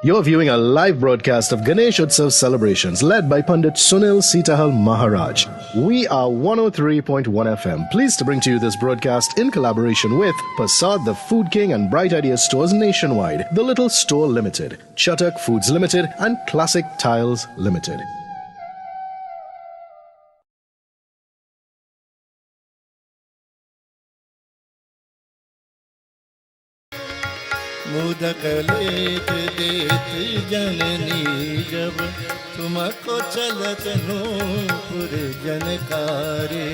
You're viewing a live broadcast of Ganesh Utsav celebrations led by Pundit Sunil, Seetahal, Maharaj. We are 103.1 FM, pleased to bring to you this broadcast in collaboration with Persad, the Food King and Bright Idea stores nationwide, The Little Store Limited, Chatak Foods Limited and Classic Tiles Ltd. मुदक लेत देत जननी जब तुमको चलत नूपुर जनकारे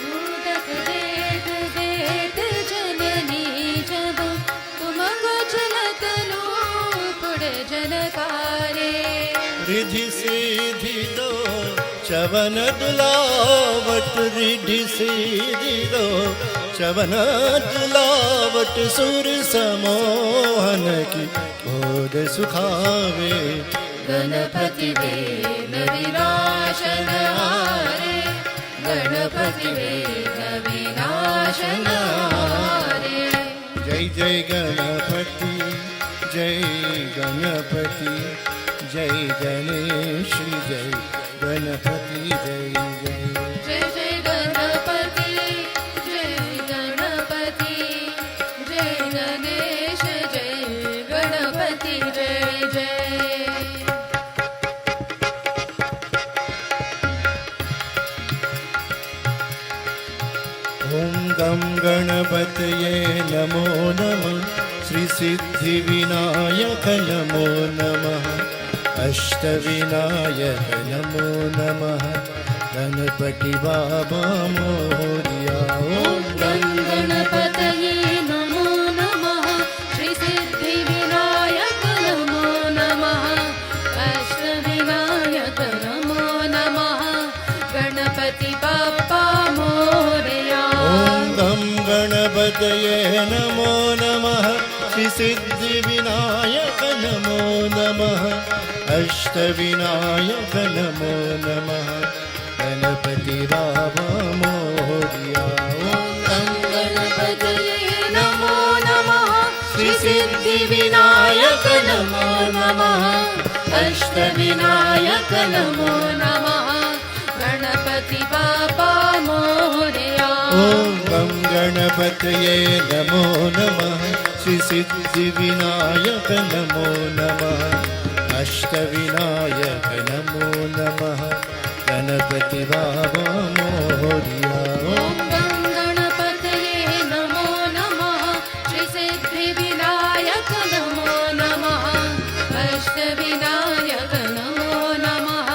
मुदक लेत देत जननी जब तुमको चलत नूपुर जनकारे रिधि सीधी दो चवन दुलावट रिधि सीधी दो चवन दुलावट सुर समोहन की बोध सुखावे गणपति वेद विनाशन हारे गणपति वेद विनाशन हारे जय जय गणपति जय गणपति जय गणेश जय गणपति जय जय जय जय गणपति जय गणपति जय गणेश जय गणपति जय जय ओम गम गणपतये नमो नमः श्री सिद्धि विनायक नमो नमः अष्टविनायक नमो नमः गणपति बाबा मोरया ओम गं गणपतये नमो नमः श्री सिद्धि विनायक नमो नमः अष्टविनायक नमो नमः गणपति बाप्पा मोरया ओम गम गणपतये नमो नमः श्री सिद्धि विनायक नमो नमः अष्टविनायक नमो नमः गणपति बाबा मोरया ओम गणपतये नमो नमः श्री सिद्धि विनायक नमो नमः अष्टविनायक नमो नमः गणपति बाप्पा मोरया ओम गम गणपतये नमो नमः श्री सिद्धि विनायक नमो नमः अष्टविनायक नमो नमः गणपति बाबा मोरया ओम गं गणपतये नमो नमः श्री सिद्धि विनायक नमो नमः अष्टविनायक नमो नमः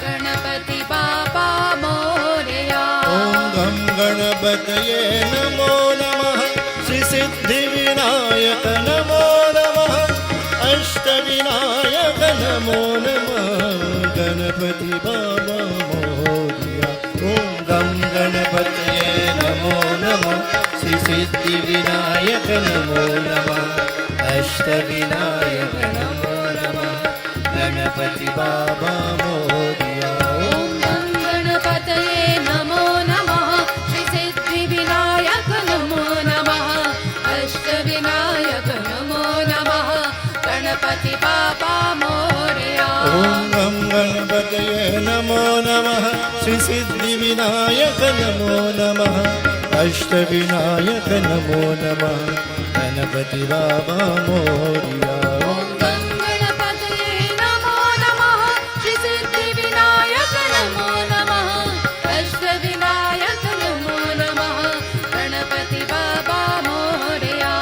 गणपति बाप्पा मोरया ओम गम गणपतये नमो नमः श्री सिद्धि विनायक नमो नमः अष्टविनायक नमो नमः गणपति बाबा मोरया ओम गम गणपतये नमो नमः श्री सिद्धि विनायक नमो नमः अष्टविनायक नमो नमः गणपति बाबा मोरया ओम गं गणपतये नमो नमः श्री सिद्धि विनायक नमो नमः अष्टविनायक नमो नमः गणपति बाप्पा मोरया ओम गम गणपतये नमो नमः श्री सिद्धि विनायक नमो नमः अष्टविनायक नमो नमः गणपति बाबा मोरया ओम गं गणपतये नमो नमः श्री सिद्धि विनायक नमो नमः अष्टविनायक नमो नमः गणपति बाप्पा मोरया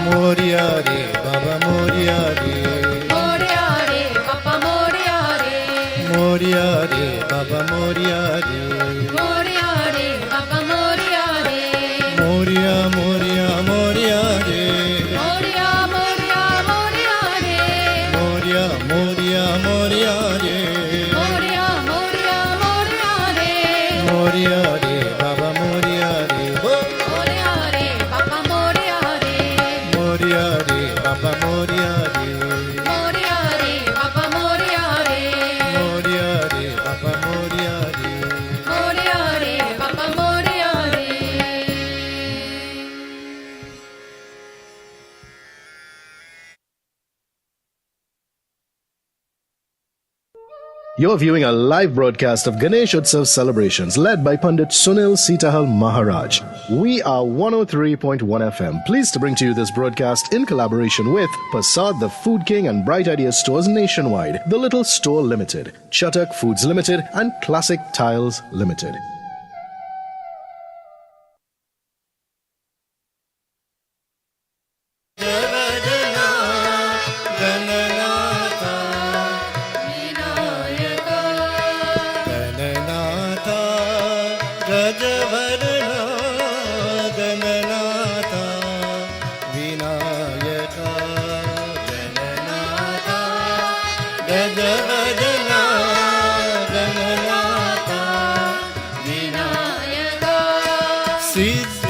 मोरया रे बाबा मोरया रे मोरया रे बाप्पा मोरया रे मोरया रे बाबा मोरया रे मोरया रे बाप्पा मोरया रे मोरया मोरया मोरया रे मोरया मोरया मोरया रे मोरया मोरया मोरया रे मोरया मोरया मोरया रे मोरया रे बाबा मोरया रे मोरया रे बाप्पा मोरया रे मोरया रे बाबा मोरया रे मोरया रे बाप्पा मोरया रे मोरया रे बाबा मोरया रे You're viewing a live broadcast of Ganesh Utsav celebrations led by Pundit Sunil Seetahal Maharaj. We are 103.1 FM, pleased to bring to you this broadcast in collaboration with Persad, the Food King and Bright Idea stores nationwide, The Little Store Limited, Chatak Foods Limited and Classic Tiles Ltd.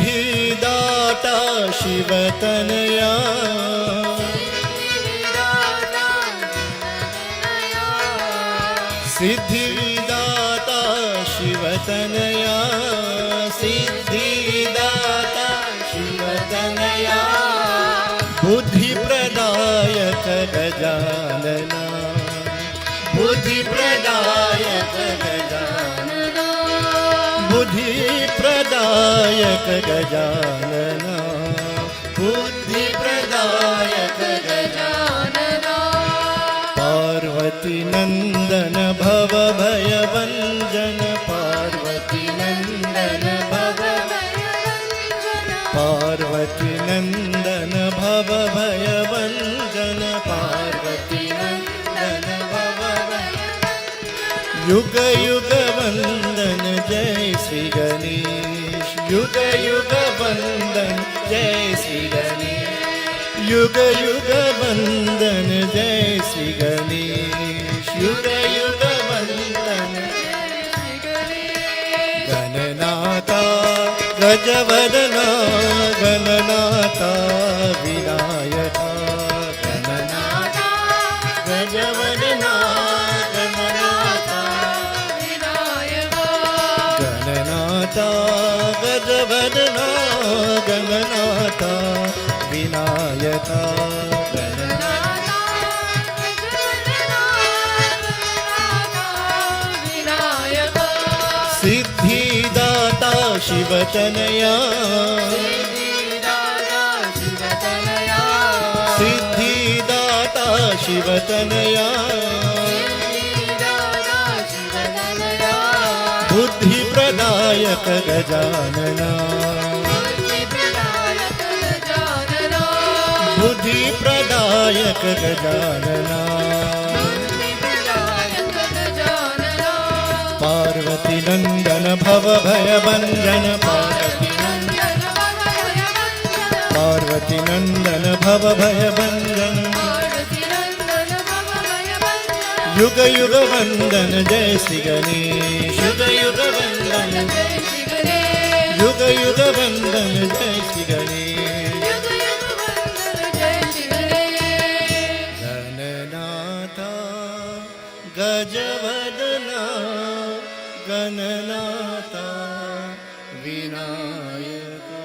सिद्धिदाता शिवतनया सिद्धिदाता शिवतनया सिद्धिदाता शिवतनया बुद्धिप्रदायक Gajanana बुद्धिप्रदायक Gajanana बुद्धिप्रदायक Gajanana बुद्धिप्रदायक Gajanana Parvati नंदन भव भय भंजन पार्वती नंदन भव पार्वती नंदन भव भय भंजन पार्वती नंदन भव युग युग वंदन जय श्री गणेश युग युग वंदन जय श्री गणेश युग युग वंदन जय श्री गणेश युग युग वंदन गणनाथा गजवदना गणनाथा विनायका गणनाथा गजवदना गणनाथा गणनाथा गजवदना गणनाथा विनायका गणनाथा विनायका सिद्धिदाता शिवतनया सिद्धिदाता शिवतनया बुद्धिप्रदायक गजानना बुद्धिप्रदायक गजानना पार्वती नंदन भव भय भंजन पार्वती नंदन भव भय भंजन युग युग वंदन जय श्री गणेश युग युग वंदन जय श्री गणेश युग युग वंदन जय श्री गणेश गणनाथा गजवदना गणनाथा विनायका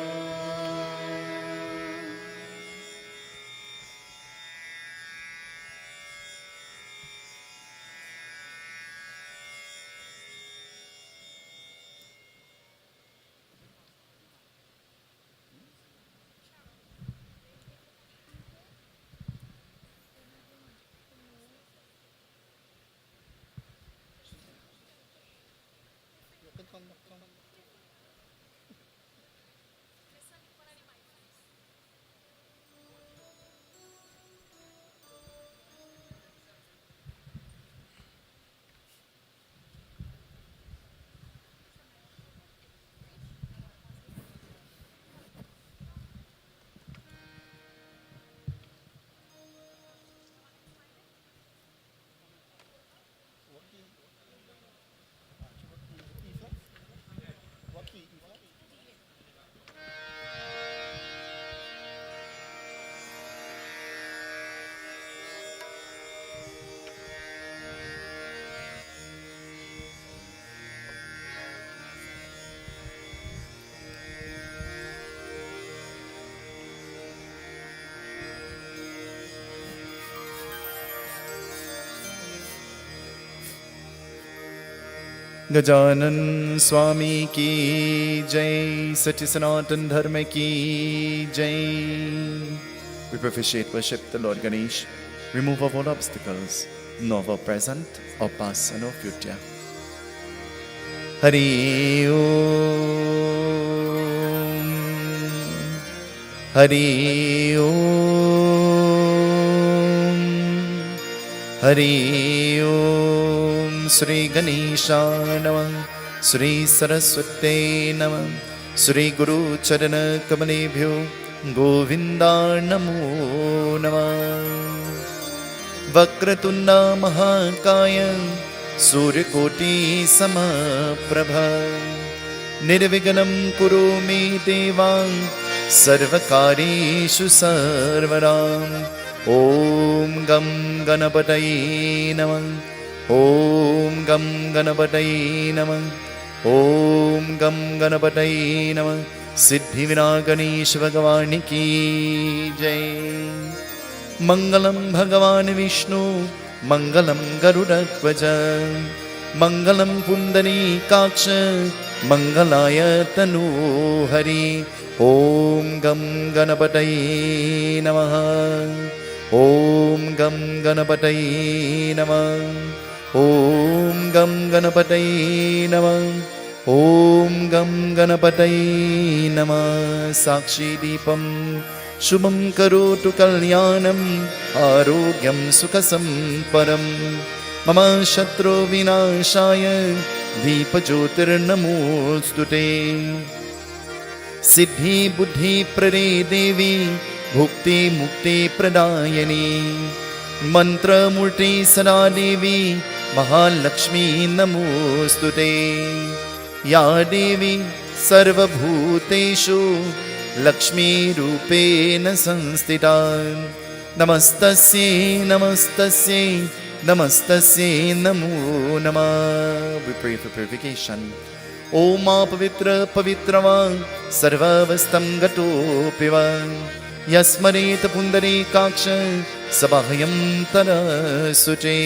गजानन स्वामी की जय, सच्चे सनातन धर्म की जय। We propitiate worship the Lord Ganesh, remove of all obstacles, now of our present, our past and our future. Hari Om, Hari Om, Hari Om. Shri Ganesha Namah, Shri Saraswate Namah, Shri Guru Charana Kamalebhyo Govinda Namo Namah. Vakratunda Mahakaya Suryakoti Samaprabha, Nirviganam Kuru Me Deva, Sarvakarishu Sarvaram. Om Gam Ganapataye Namah, Om Gam Ganapataye Namah, Om Gam Ganapataye Namah. Siddhi Vinayaka Ganesh Bhagavan ki jai. Mangalam Bhagavan Vishnu, Mangalam Garudakvaja, Mangalam Pundarikaksha, Mangalaya Tanu Hari. Om Gam Ganapataye Namah, Om Gam Ganapataye Namah, Om Gam Ganapataye Namah, Om Gam Ganapataye Namah. Sakshi Deepam Shubham Karotu Kalyanam, Arogyam Sukhasam Param, Mama Shatru Vinashaya Deepa Jyotir Namostute. Siddhi Buddhi Prare Devi Bhukti Mukti Pradayani, Mantra Murti Sada Devi Mahalakshmi Namostute. Ya Devi Sarva Bhuteshu Lakshmi Rupena Sanstita. Namastasye Namastasye Namastasye Namo Namah. We pray for purification. Om Pavitra Pavitrava Sarvavastam Gato Piva Yasmarita Pundarikaksha Sabahayam Tara Sute.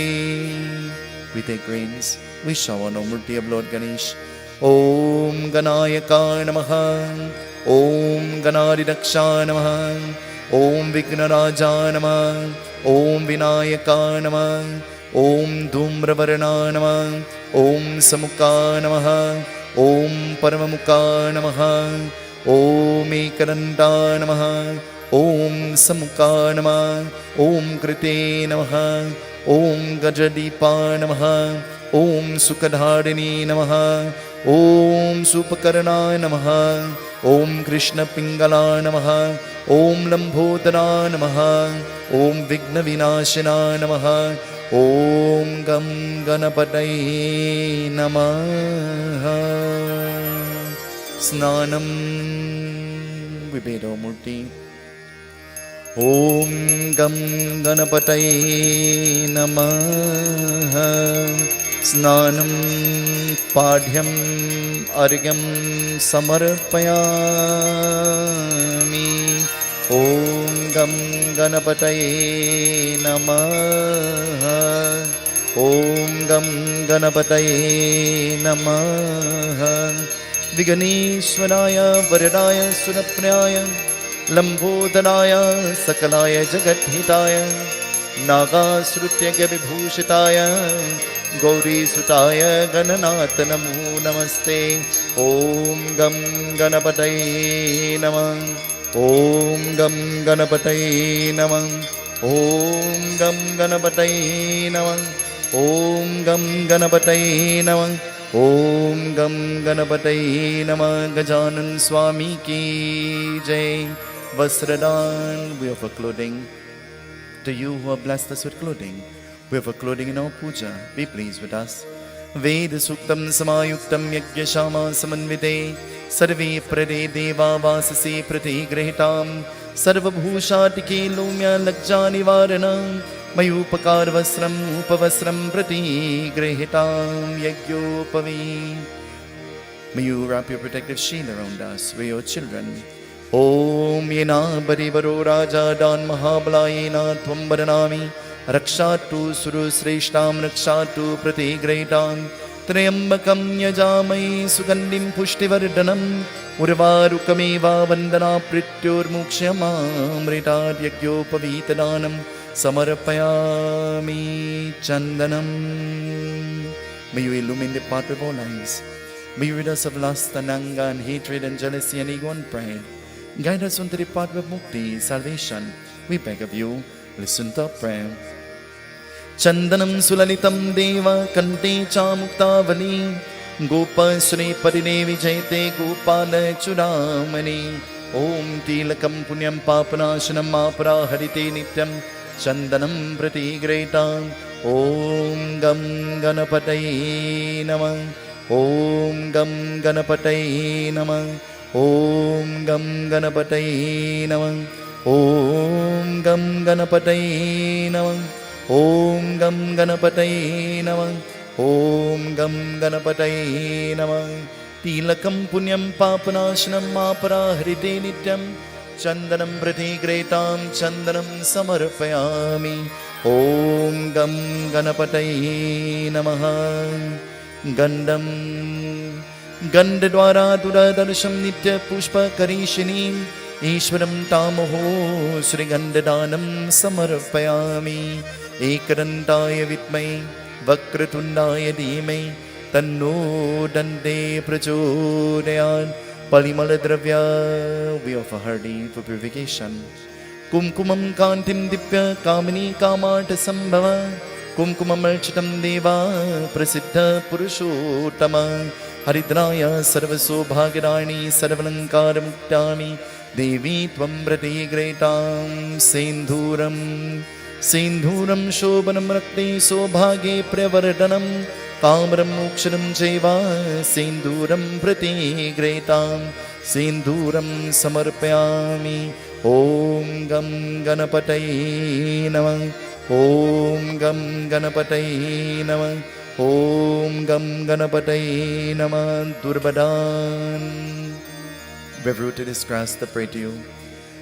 We take grains, we shower on Murti of Lord Ganesh. Om Ganayaka Namaha, Om Ganadidaksha Namaha, Om Vignaraja Namaha, Om Vinayaka Namaha, Om Dhumravarana Namaha, Om Samukha Namaha, Om Paramamukha Namaha, Om Ekaranta Namaha, Om Samukha Namaha, Om Krite Namaha, Om Gajadipa Namaha, Om Sukadharini Namaha, Om Supakarana Namaha, Om Krishna Pingala Namaha, Om Lambhodara Namaha, Om Vigna Vinashina Namaha, Om Gam Ganapataye Namaha. Snanam, we bathe our Murti. Om Gam Ganapataye Namaha. Snanam Padhyam Argyam Samarpayami. Om Gam Ganapataye Namaha. Om Gam Ganapataye Namaha. Viganeshwaraya Varadaya Sunaprayaya Lambodhanaya Sakalaya Jagathitaya Nagasrutyagya Vibhushitaya Gauri Sutaya Gananatha Namo Namaste. Om Gam Ganapataye Namah. Om Gam Ganapataye Namah. Om Gam Ganapataye Namah. Om Gam Ganapataye Namah. Om Gam Ganapataye Namah. Gajanan Swami ki jai. Vasradan, we offer clothing to you who have blessed us with clothing. We offer clothing in our puja. Be pleased with us. Ved Suktam Samayuktam Yajna Shama Samanvite Sarve Prade Deva Vasase Prati Grahitam Sarva Bhushatike Lumya Lakjani Varanam Mayupakar Vasram Upavasram Prati Grahitam Yagyopavi. May you wrap your protective shield around us, we your children. Om Yena Barivaro Raja Dan Mahablayena Tvambaranami Rakshatu Suru Sreshtam Rakshatu Prati Graitam त्र्यम्बकं यजामहे सुगन्धिं पुष्टिवर्धनम् उर्वारुकमेव वन्दना मृत्युर्मुक्ष्यमामृताद्यज्ञोपवीतदानं समर्पयामि चन्दनं. May you illumine the path of our lives. May you rid us of lust and anger and hatred and jealousy and ego and pride. Guide us onto the path of mukti, salvation. We beg of you, listen to our prayer. Chandanam sulalitam deva kante cha muktavali gopasre parine vijayate gopala chudamani. Om tilakam punyam papanashanam aparaharite nityam chandanam pratigraitam. Om gam ganapataye namah. Om gam ganapataye namah. Om gam ganapataye namah. Om gam ganapataye namah. Om gam ganapataye namah. Om gam ganapataye namah. Tilakam punyam papanashanam aparaharite nityam chandanam pratigraitam chandanam samarpayami. Om gam ganapataye namah. Gandam Gandadwara Duradarsham Nitya Pushpa Karishinim Ishwaram Tamaho Sri Gandadanam Samarpayami. Ekarantaya Vitmai Vakratundaya Dhimai Tanno Dante Prachodayat. Palimala Dravya, we offer hardy for purification. Kumkumam Kantim Dipya Kamini Kamata Sambhava Kumkumam Architam Deva Prasiddha Purushottama. Haridraya Sarvaso Bhagirani Sarvalankaram Muktami Devi Tvam Pratigraitam. Sindhuram Sindhuram Shobhanam Rakti Sobhage Pravardhanam Kamram Mokshanam Jeva Sindhuram Pratigraitam. Sindhuram Samarpayami. Om Gam Ganapataye Namah. Om Gam Ganapataye Namah. Om Gam Ganapataye Namah. Durbadan. We have rooted this grass to pray to you.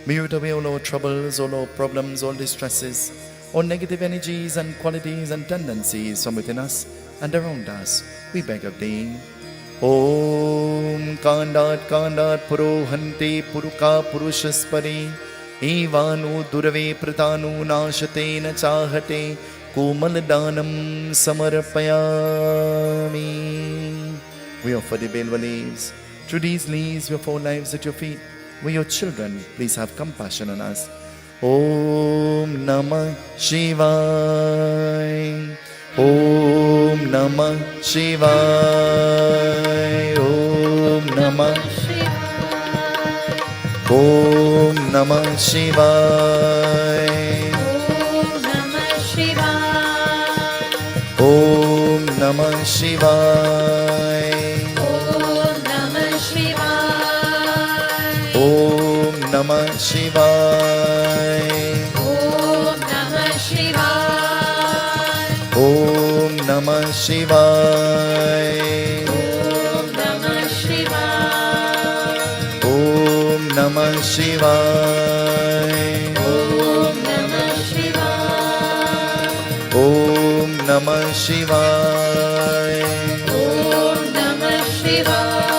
May you root away all our troubles, all our problems, all distresses, all negative energies and qualities and tendencies from within us and around us. We beg of thee. Om Kandat Kandat Purohante Puruka Purushaspari Evanu Durave Pratanu Nashate Na Chahate Komaldanam Samarpayami. We offer the Belva leaves. Through these leaves we offer our lives at your feet. We your children, please have compassion on us. Om Namah Shivaya. Om Namah Shivaya. Om Namah Shivaya. Om Namah Shivaya. Om Namah Shivaya. Om Namah Shivaya. Om Namah Shivaya. Om Namah Shivaya. Om Namah Shivaya. Om Namah Shivaya. Om Namah Shivaya. Om Namah Shivaya.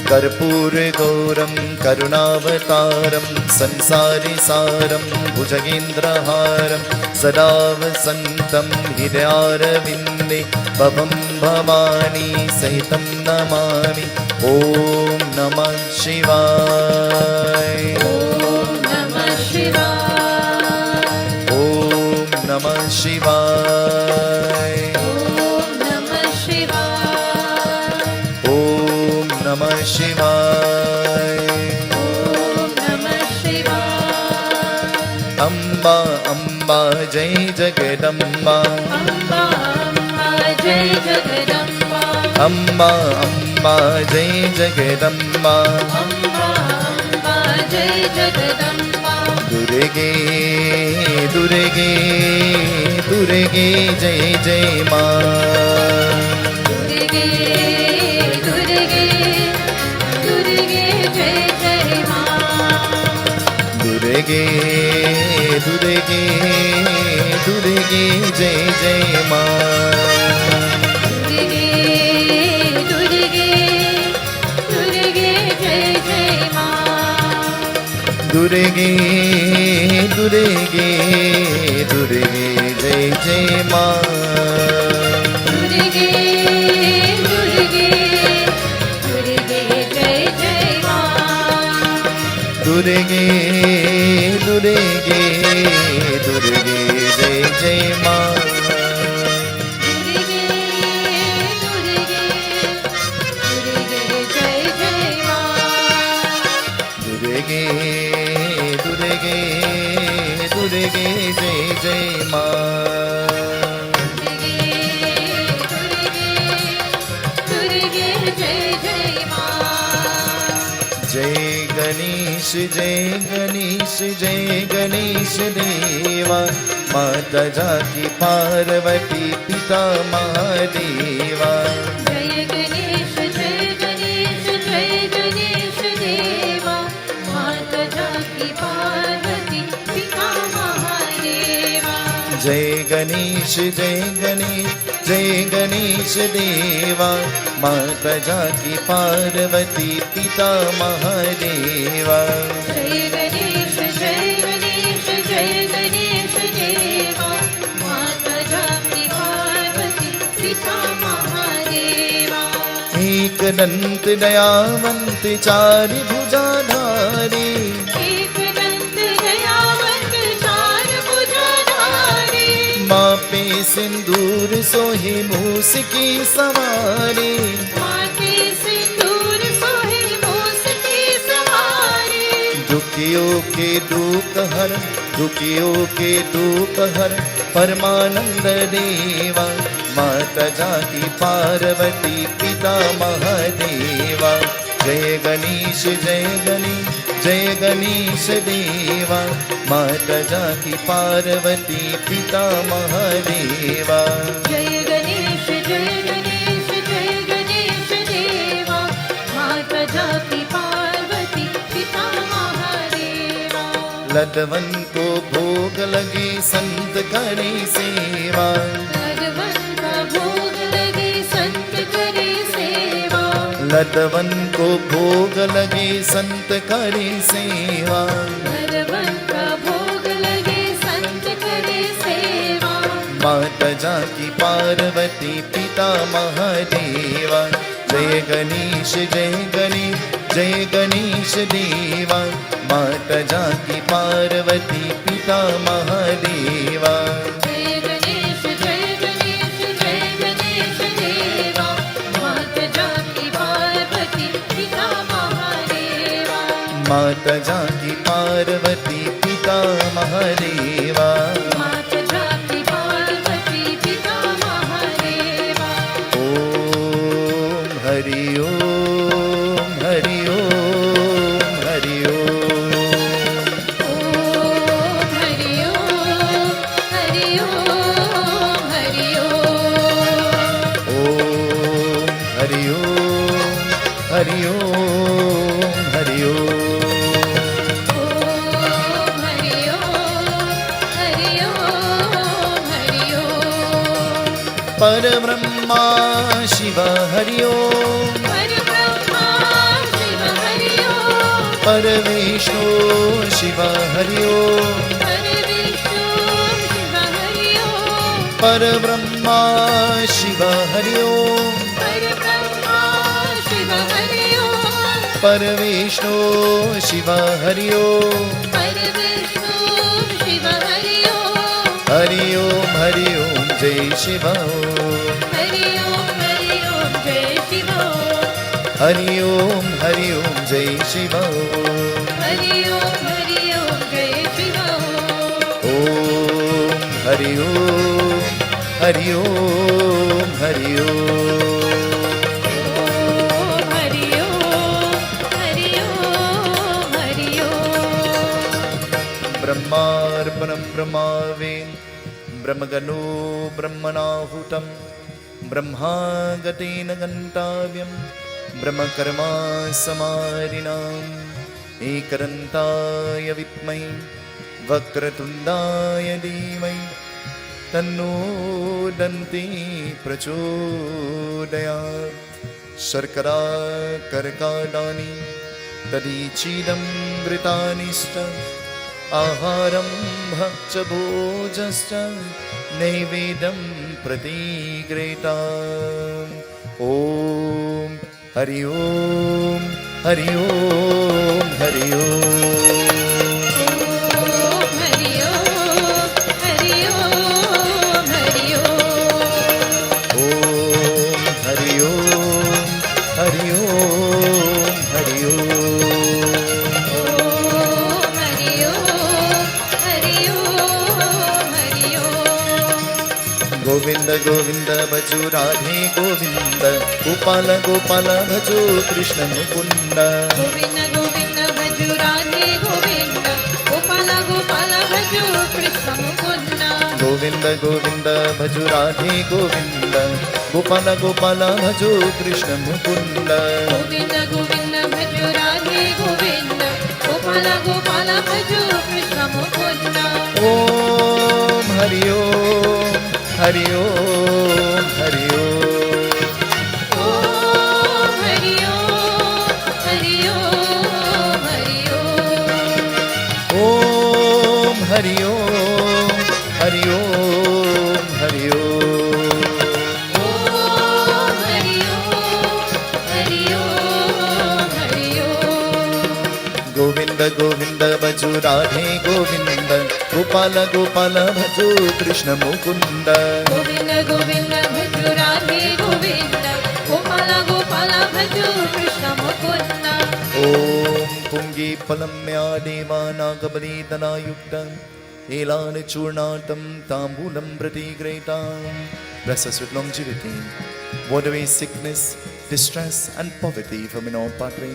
Karpur Gauram Karunavataram Sansari Saram Bhujagendraharam Sada Vasantam Hidayaravinде Bhavam Bhavani Sahitam Namami. Om Namah Shivaya. Om Namah Shivaya. Om Namah Shivaya. Om Namah Shivaya. Om Namah Shivaya. Amba Amba Jai Jagadamba. Amba Amba Jai Jagadamba. Amba Amba Jai Jagadamba. Amba Amba Jai Jagadamba. Durge Durge Durge Jai Jai Ma. Durge Durge Durge Jai Jai Ma. Durge Durge Durge Jai Jai Ma. Durge दुर्गे दुर्गे दुर्गे जय जय माँ दुर्गे दुर्गे दुर्गे जय जय माँ दुर्गे दुर्गे दुर्गे जय जय माँ दुर्गे दुर्गे दुर्गे जय जय माँ दुर्गे दुर्गे दुर्गे जय जय माँ दुर्गे दुर्गे जय जय माँ जय गणेश जय गणेश जय गणेश देवा माता जाकी पार्वती पिता महादेवा जय गणेश जय गणेश देवा माता जाकी पार्वती पिता महादेवा जय गणेश जय गणेश देवा माता जाकी पार्वती पिता महादेवा जय गणेश देवा माता जाकी पार्वती पिता महादेवा एक दंत दयावंत चारि भुजाधारी एक दंत दयावंत चार भुजाधारी मापे सिंदूर सोहे मूस की सवारी माथे सिंदूर सोहे मूस की सवारी दुखियों के दुख हर दुखियों के दुख हर परमानंद देवा माता जाकी पार्वती पिता महादेवा जय गणेश देवा माता जाकी पार्वती पिता महादेवा जय गणेश देवा माता जाकी पार्वती पिता महादेवा लदवन को भोग लगे संत करे सेवा भगवन का भोग लगे संत करे सेवा लदवन को भोग लगे संत करे सेवा भगवन का भोग लगे संत करे सेवा माता जाकी पार्वती पिता महादेवा जय गणेश देवा माता जाकी पार्वती पिता महादेवा जय गणेश देवा माता जाकी पार्वती पिता महादेवा माता जाकी पार्वती पिता महादेवा माता जाकी पार्वती पिता महादेवा ओम हरि ओम हरि ओम हरि ओम ओम हरि ओम हरि ओम हरि ओम ओम हरि ओम हरि ओम हरि ओम ओम हरि ओम हरि ओम हरि ओम परब्रह्मा शिव हरि ओम परब्रह्मा शिव हरि ओम परमेश्वर शिव हरि ओम परविष्णु शिव हरि ओम परब्रह्मा शिव हरि ओम परब्रह्मा शिव हरि ओम परमेश्वर शिव हरि ओम परविष्णु शिव हरि ओम हरि ओम जय शिव ओम हरि ओम जय शिव ओम हरि ओम जय शिव ओम हरि ओम जय शिव ओम ओम हरि ओम हरि ओम हरि ओम ओम हरि ओम हरि ओम हरि ओम ब्रह्मार्पणं ब्रह्मावेन ब्रह्मगणो ब्रह्मणाहुतं ब्रह्मागतेन गन्ताव्यं ब्रह्मकर्मा समारिणाम् एकदन्ताय विद्महे वक्रतुण्डाय धीमहि तन्नो दन्ती प्रचोदयात् शर्करा कर्कादानि तदीचीदमृतानिष्ट आहारं भक्ष भोजश्च नैवेद्यं प्रतिगृहीता ॐ हरि ओम हरि ओम हरि ओम गोविंद गोविंद भजो राधे गोविंद गोपाल गोपाल भजो कृष्ण मुकुंद गोविंद गोविंद भजो राधे गोविंद गोपाल गोपाल भजो कृष्ण मुकुंद गोविंद गोविंद भजो राधे गोविंद गोपाल गोपाल भजो कृष्ण मुकुंद गोविंद गोविंद भजो राधे गोविंद गोपाल गोपाल भजो कृष्ण मुकुंद ओम हरि ओम हरि ओम हरि ओम हरि ओम हरि ओम हरि ओम हरि ओम हरि ओम हरि ओम हरि ओम हरि ओम गोविंद गोविंद भजो राधे गोविंद गोपाल गोपाल भजो कृष्ण मुकुंद गोविंद गोविंद भजो राधे गोविंद गोपाल गोपाल भजो कृष्ण मुकुंद ओम पुंगी फलम्या देवानागबलितनायुक्तं एलान चूर्णातं ताम्बूलं प्रतिगृहीतां bless us with longevity, ward away sickness, distress and poverty from in our Padre.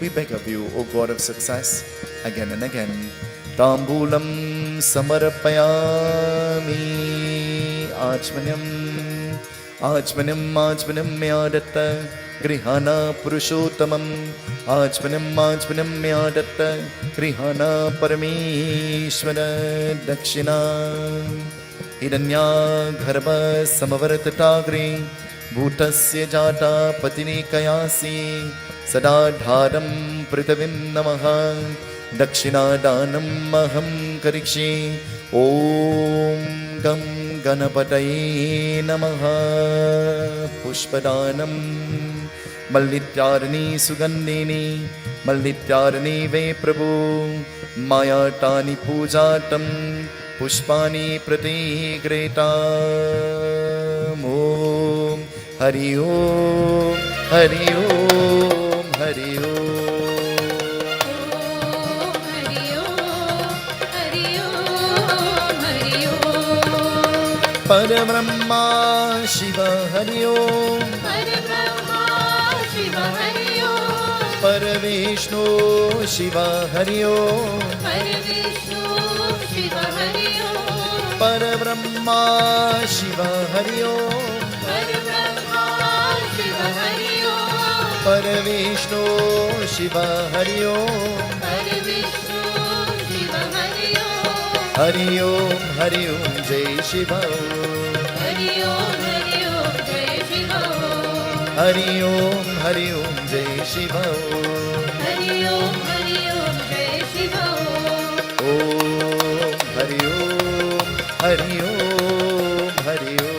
We beg of you, O God of success, again and again. Tambulam samarpayami achmanyam achmanyam achmanyam myadatta grihana purushottamam achmanyam myadatta grihana parameshwara dakshina हिरण्या गर्भ समवर्तटाग्रे भूतस्य जाता पतिने कयासि सदा धारं पृथिवीं नमः दक्षिणादानम् अहं करिष्ये ॐ गं गणपतये नमः पुष्पदानं मल्लित्यारणी सुगन्धिनी मल्लित्यारणी वे प्रभु मायाटानि पूजातं पुष्पाणि प्रतिगृहीताम् ॐ हरि ओम हरि ओम हरि ओम हरि ओम हरि ओम हरि ओम परब्रह्मा शिव हरि ओम परब्रह्मा शिव हरि ओम परविष्णु शिव हरि ओम परविष्णु शिव हरि ओम परब्रह्मा शिव हरि ओम परब्रह्मा शिव हरि ओम परविष्णु शिव हरि ओम परविष्णु शिव हरि ओम हरि ओम जय शिव हरि ओम जय शिव हरि ओम जय शिव हरि ओम जय शिव ओम हरि ओम हरि ओम हरि ओम हरि ओम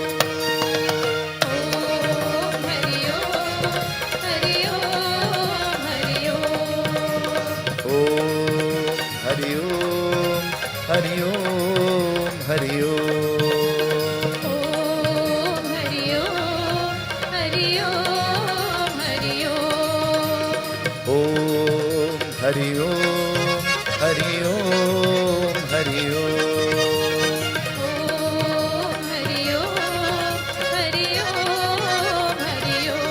हरि ओम हरि ओम ओम हरि ओम हरि ओम हरि ओम ओम हरि ओम हरि ओम हरि ओम ओम हरि ओम हरि ओम हरि ओम ओम हरि ओम हरि ओम हरि ओम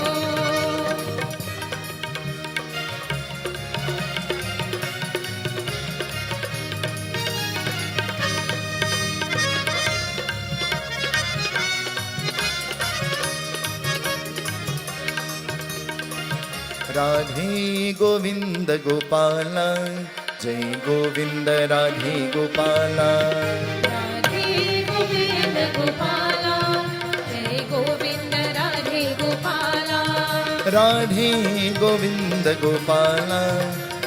राधे गोविंद गोपाल जय गोविंद राधे गोपाल राधे गोविंद गोपाला जय Govind Radhe Gopala Radhe Govind Gopal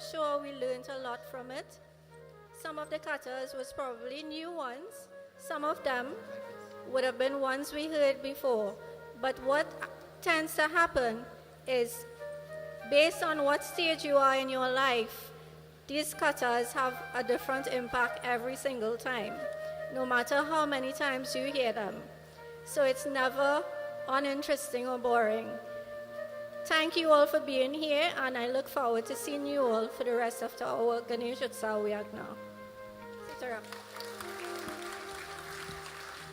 sure we learned a lot from it. Some of the kathas was probably new ones. Some of them would have been ones we heard before. But what tends to happen is, based on what stage you are in your life, these kathas have a different impact every single time, no matter how many times you hear them. So it's never uninteresting or boring. Thank you all for being here, and I look forward to seeing you all for the rest of our Ganesh Utsav Yagna. Seetahal.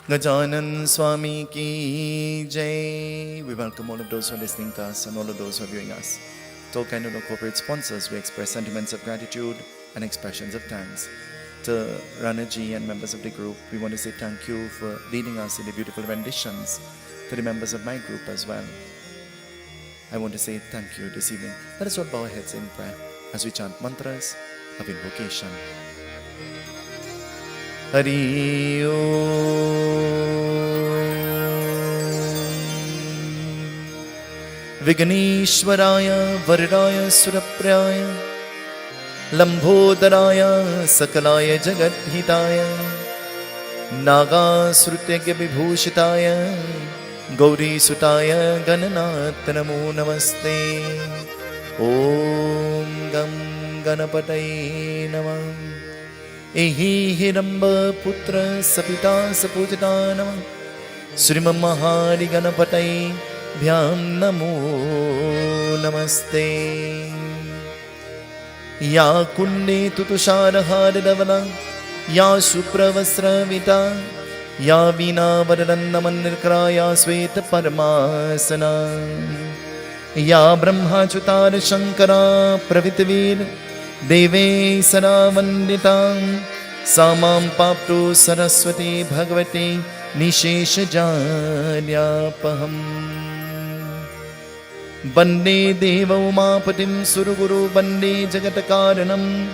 Gajanan Swami Ki Jai. We welcome all of those who are listening to us and all of those who are viewing us. To all kind of our corporate sponsors, we express sentiments of gratitude and expressions of thanks. To Ranaji and members of the group, we want to say thank you for leading us in the beautiful renditions. To the members of my group as well, I want to say thank you this evening. Let us all bow our heads in prayer as we chant mantras of invocation. Hari Om Vigneshwaraya Varadaya Surapraya Lambhodaraya Sakalaya Jagadhitaya Naga Srutyagya Vibhushitaya Gauri Sutaya Gananath Namo Namaste. Om Gam Ganapataye Namah. Ehi Hiramba Putra Sapita Sapujita Namah. Srimam Mahari Ganapataye Bhyam Namo Namaste. Ya Kunde Tutushara Haridavana Ya Supravasravita Ya Vina Varannamanirkraya Sveta Paramasana Ya Brahma Chutar Shankara Pravitvir Deve Saravandita Samam Paptu Saraswati Bhagavati Nishesha Janyapaham Bande Deva Umapatim Suruguru Bande Jagatakaranam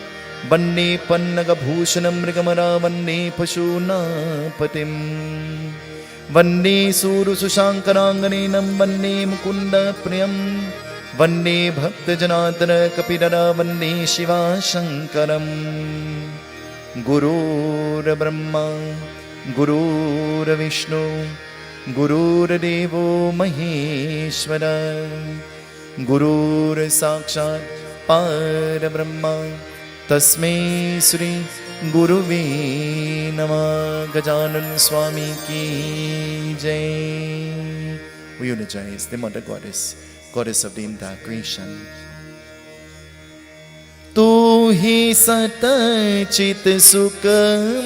Bande Pannaga Bhushanam Mrigamara Bande Pashuna Patim Bande Suru Sushankaranganenam Bande Mukunda Priyam Bande Bhakta Janadara Kapidara Bande Shiva Shankaram Gurur Brahma Gurur Vishnu Gurur Devo Maheshwara Gurur Sakshat Parabrahma Tasmai Sri Guruve Namah. Gajanan Swami Ki Jai. We eulogize the Mother Goddess, Goddess of the entire creation. Tu hi sat chit sukh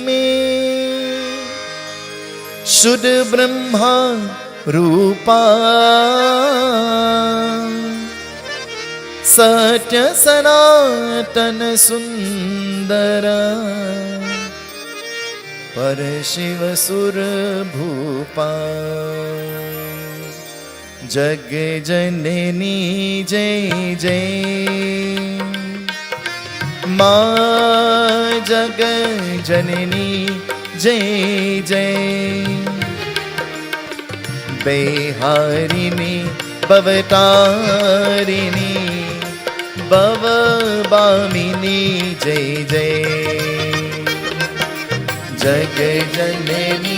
mein Shuddha Brahma Rupa Satya Sanatana Sundara Parashiva Sura Bhupa Jag Janani Jai Jai Ma Jag Janani Jai Jai Beharini Bhavatarini Bhava Bhamini Jai Jai Jag Janani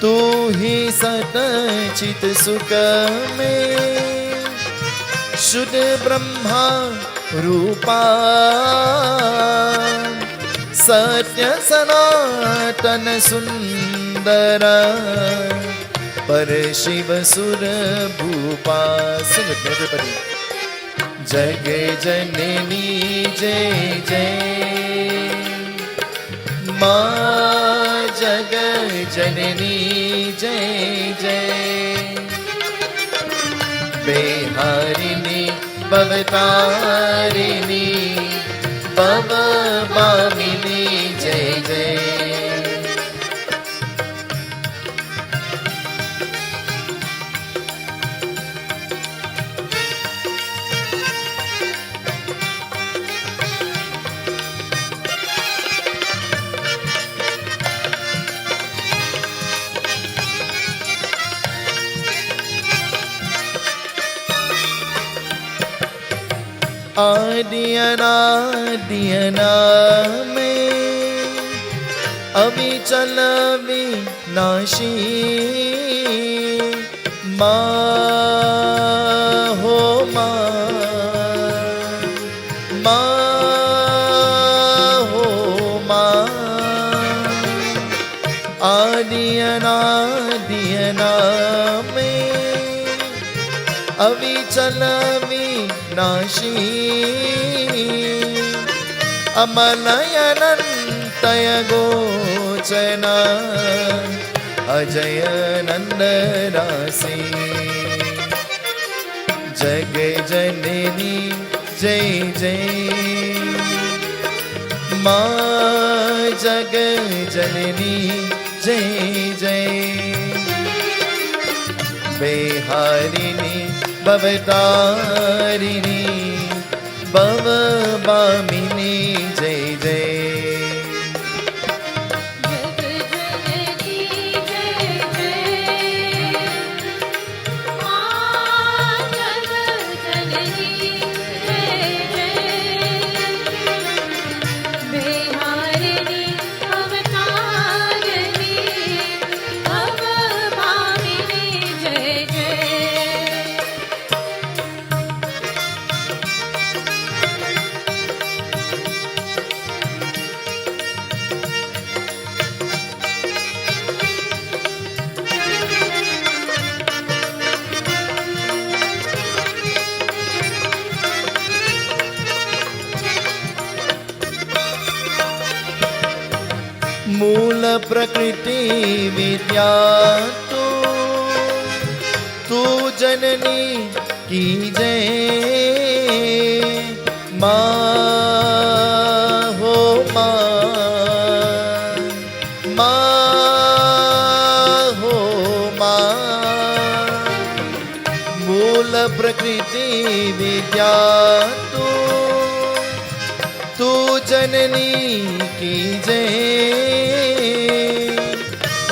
तू ही सत चित सुख में शुद्ध ब्रह्मा रूपा सत्य सनातन सुंदर पर शिव सुर भूपा. Sing it everybody. जग जननी जय जय, माँ जग जननी जय जय, बेहारिणी भवतारिणी भवभामिनी जय जय। आदि अनादि में अविचल विनाशी, माँ हो माँ, माँ हो माँ, आदि अनादि में अविचल विनाशी, अमलयनन्तय गोचन अजय नन्दरासि, जग जननी जय जय, माँ जग जननी जय जय, बेहारिणी भवतारिणी भवभामिनी जय जय। मूल प्रकृति विद्या तू जननी की जय, माँ हो माँ, माँ हो माँ, मूल प्रकृति विद्या तू जननी की जय,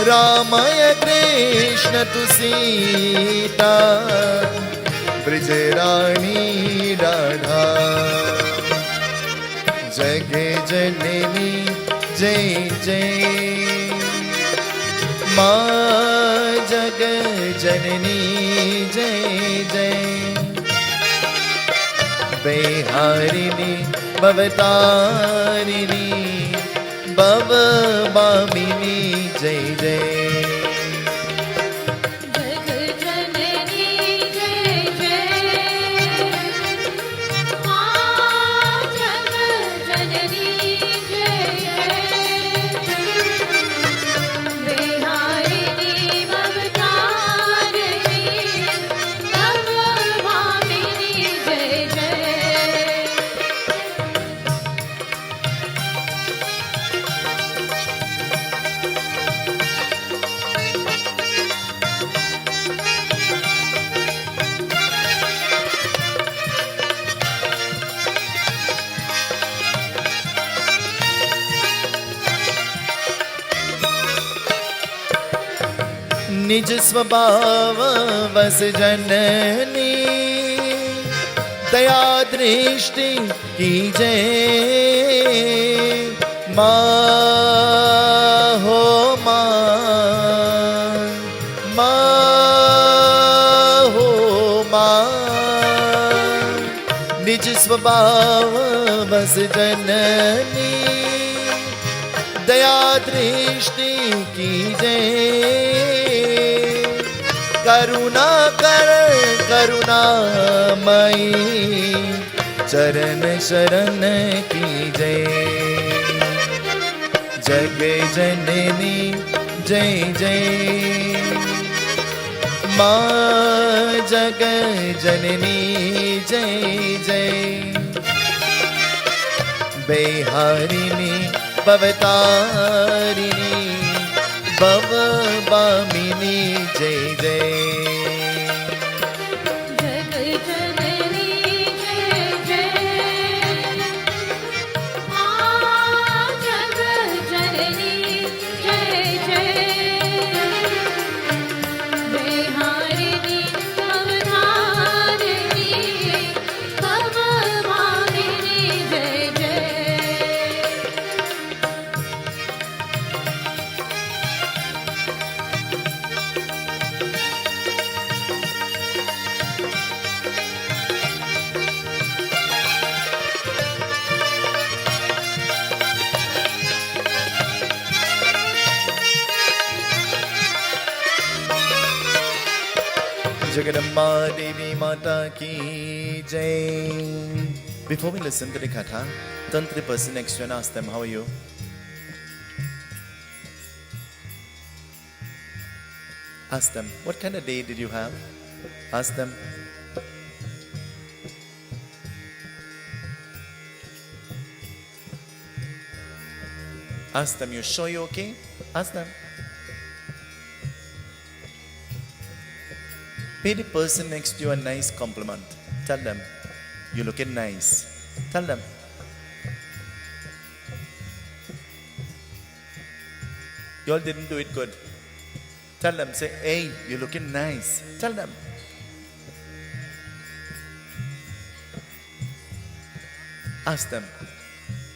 रामय कृष्ण तु सीता ब्रजराणी राधा, जग जननी जय जय, माँ जग जननी जय जय, बेहारिणी भवतारिणी भवभामिनी जय जय। निज स्वभाव वस जननी दया दृष्टि की जय, माँ हो माँ, माँ हो माँ, निज स्वभाव वस जननी दया दृष्टि की जय, करुणा कर करुणामयी चरण शरण की जय। जग जननी जय जय, माँ जग जननी जय जय। बेहारिणी भवतारिणी भव बामिनी जय जय। जग जननी जय जय, माँ जग जननी जय जय। बेहारिणी भवतारिणी भव भामिनी जय जय। Jagadamba Devi Mata Ki Jai. Before we listen to the katha, turn to the person next to you and ask them, how are you? Ask them, what kind of day did you have? Ask them. Ask them, you sure you're okay? Ask them. Pay the person next to you a nice compliment. Tell them, you're looking nice. Tell them. You all didn't do it good. Tell them, say, hey, you're looking nice. Tell them. Ask them,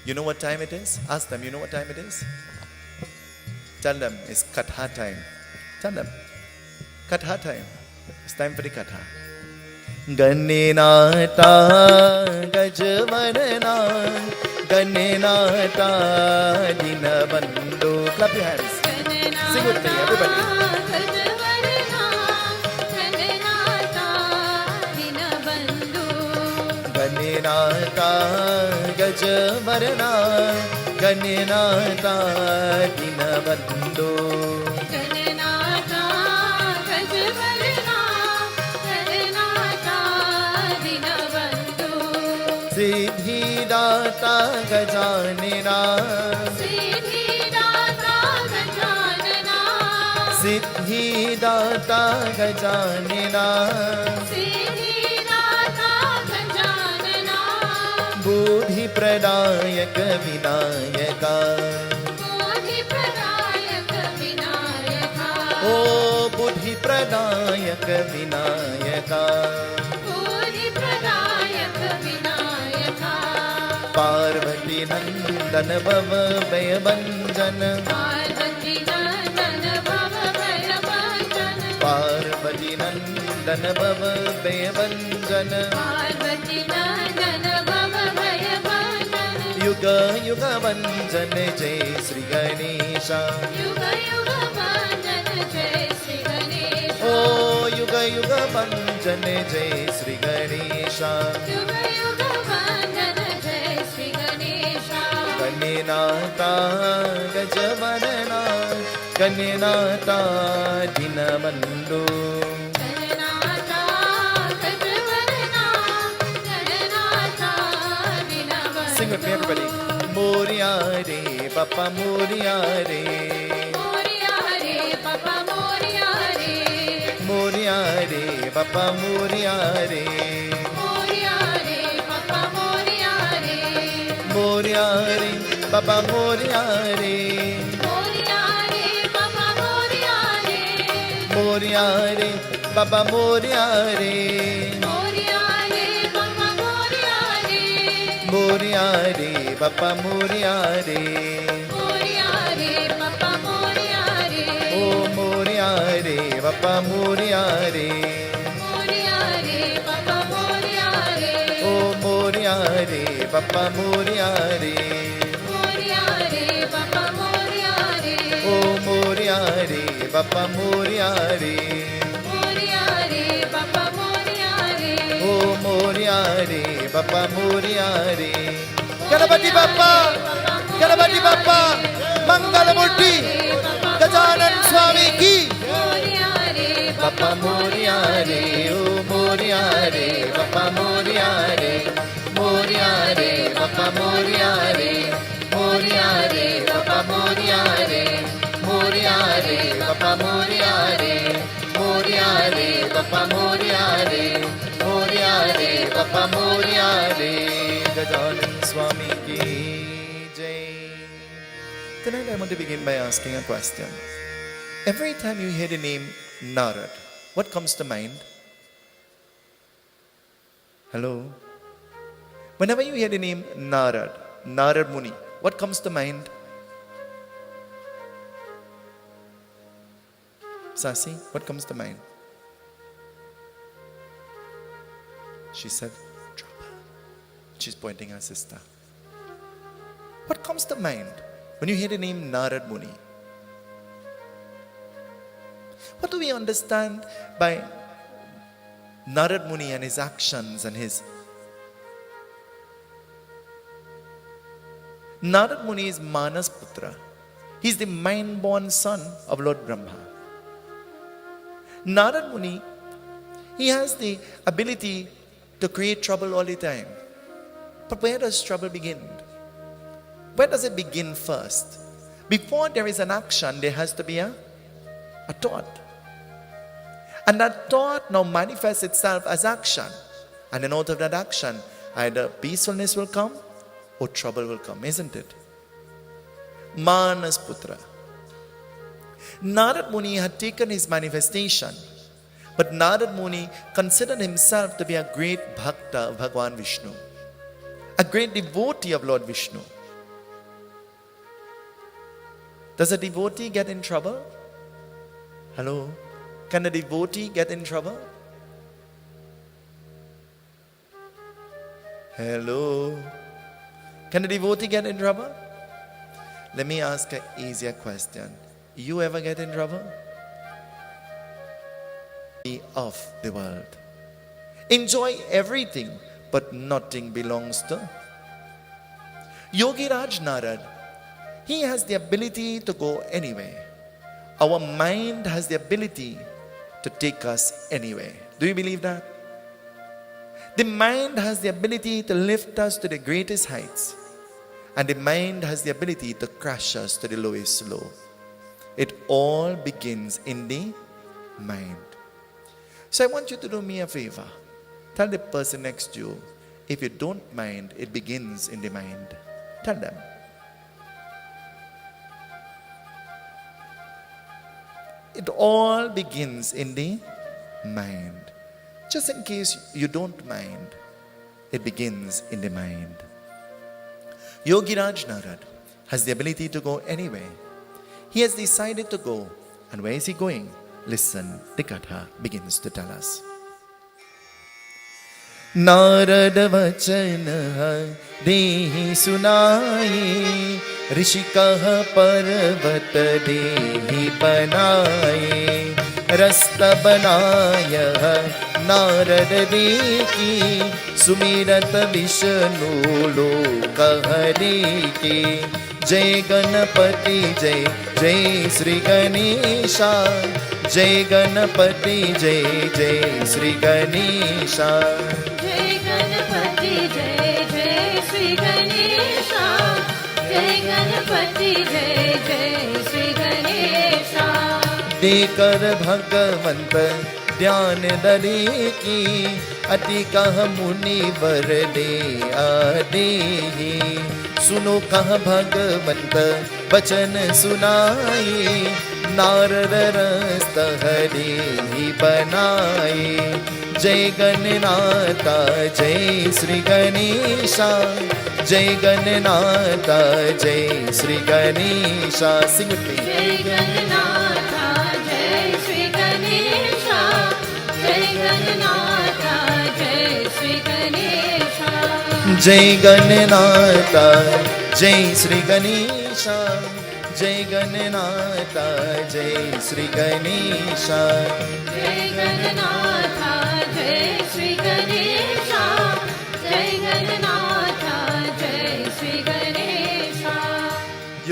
you know what time it is? Ask them, you know what time it is? Tell them, it's katha time. Tell them, katha time. It's time for the katha. Ganinata Gajvarana Ganinata Dinabandhu. Clap your hands. Sing with me, everybody. Ganinata Gajvarana Ganinata Dinabandhu. Siddhidata Gajanina Siddhidata Gajanana, Siddhidata Gajanina Siddhidata Gajanana, Buddhi Pradayaka Vinayaka. Bodhi Pradayaka Vinayaka, Oh Buddhi Pradayaka Vinayaka. Bodhi Pradayaka Vinayaka, Parvati Nandan Bhava Bhayabanjan. Parvati Nandan Bhava Bhayabanjan, Parvati Nandan Bhava Bhayabanjan. Parvati Nandan Bhava Bhayabanjan, Yuga Yuga Banjan Jai Sri Ganesha. Yuga Yuga Banjan Jai Sri Ganesha, Oh Yuga Yuga Banjan Jai Sri Ganesha. Yuga Yuga Banjan Jai Sri Ganesha, Ganinata Gajavarana Ganinata Dinabandhu. Gajanata Gajavarana, Gajanata Dinabandhu. Sing with me, everybody. Moria Re, Papa Moria Re. Moria Re, Papa Moria Re. Moria Re, Papa Moria Re. Moria Re, Papa Moria Re. Moria Re, Papa Moria Re. Moria Re, Papa Moria Re. Moria Re, Papa Moria Re. Moria Re, Papa Moria Re. Moria Re, Papa Moria Re. Moria Re, Papa Moria Re. Oh Moria Re, Papa Moria Re. Moria Re, Papa Moria Re. Oh Moria Re, Papa Moria Re. Moria Re, Papa Moria Re. Oh Moria Re, Papa Moria Re. Moria Re, Papa Moria Re. ओ मोरया रे बाप्पा मोरया रे गणपति बाप्पा मंगलमूर्ति गजानन स्वामी की बाप्पा मोरया रे ओ मोरया रे बाप्पा मोरया रे बाप्पा मोरया रे बाप्पा मोरया रे बाप्पा मोरया रे बाप्पा मोरया रे बाप्पा मोरया रे गजानन स्वामी की जय. Tonight I want to begin by asking a question. Every time you hear the name Narad, what comes to mind? Hello? Whenever you hear the name Narada Muni, what comes to mind? Sasi, what comes to mind? She said, trouble. She's pointing her sister. What comes to mind when you hear the name Narada Muni? What do we understand by Narada Muni and his actions and his... Narada Muni is Manas Putra. He's the mind-born son of Lord Brahma. Narada Muni, he has the ability to create trouble all the time. But where does trouble begin? Where does it begin first? Before there is an action, there has to be a thought. And that thought now manifests itself as action. And then out of that action, either peacefulness will come or trouble will come, isn't it? Manas Putra. Narada Muni had taken his manifestation, but Narada Muni considered himself to be a great bhakta of Bhagwan Vishnu, a great devotee of Lord Vishnu. Does a devotee get in trouble? Hello? Can a devotee get in trouble? Hello? Can a devotee get in trouble? Let me ask an easier question. You ever get in trouble? Of the world. Enjoy everything, but nothing belongs to. Yogi Raj Narad, he has the ability to go anywhere. Our mind has the ability to take us anywhere. Do you believe that? The mind has the ability to lift us to the greatest heights, and the mind has the ability to crush us to the lowest low. It all begins in the mind. So I want you to do me a favor. Tell the person next to you, if you don't mind, it begins in the mind. Tell them. It all begins in the mind. Just in case you don't mind, it begins in the mind. Yogi Raj Narad has the ability to go anywhere. He has decided to go. And where is he going? Listen, the Katha begins to tell us. Narada vachana dehi sunaye, Rishikah parvat dehi banaye, Rasta banaya Narada deki, Sumirat Vishnu loka hariki, Jai Ganapati Jai Jai Sri Ganesha, Jai Ganapati Jai Jai Sri Ganesha, Jai Ganapati Jai Jai Sri Ganesha, Jai Ganapati Jai Jai Sri Ganesha. Dekar Bhagavant ध्यान दरे की अति कह मुनि वर दे आदे, सुनो कह भगवंत वचन सुनाए, नारद रस्त हरि ही बनाए, जय गणनाथा जय श्री गणेशा, जय गणनाथा जय Shri Ganesha. Sing with me. जय गणनाथा जय श्री गणेशा, जय गणनाथा जय श्री गणेशा. जय गणनाथा जय श्री गणेशा, जय गणनाथा जय श्री गणेशा. जय गणनाथा जय Shri Ganesha,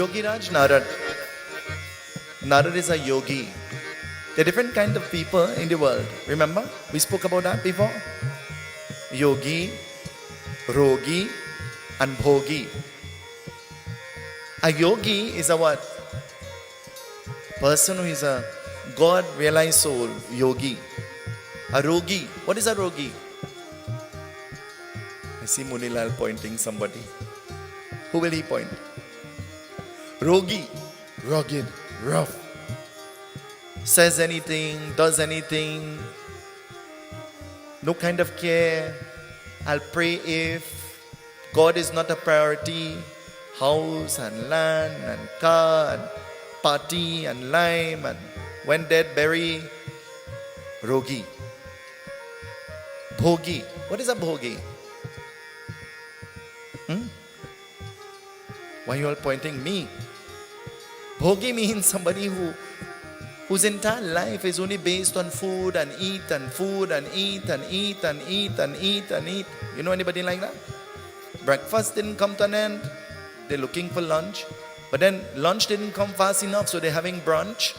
Yogiraj Narad. Narad is a yogi. There are different kind of people in the world. Remember? We spoke about that before. Yogi, Rogi, and Bhogi. A yogi is a what? Person who is a God realized soul, yogi. A rogi. What is a rogi? I see Munilal pointing somebody. Who will he point? Rogi. Rugged, rough. Says anything, does anything. No kind of care. I'll pray if God is not a priority. House and land and car and party and lime and when dead bury. Rogi. Bhogi. What is a bhogi? Why are you all pointing me? Bhogi means somebody whose entire life is only based on food and eat and food and eat and eat and eat and eat and eat. You know anybody like that? Breakfast didn't come to an end. They're looking for lunch. But then lunch didn't come fast enough, so they're having brunch.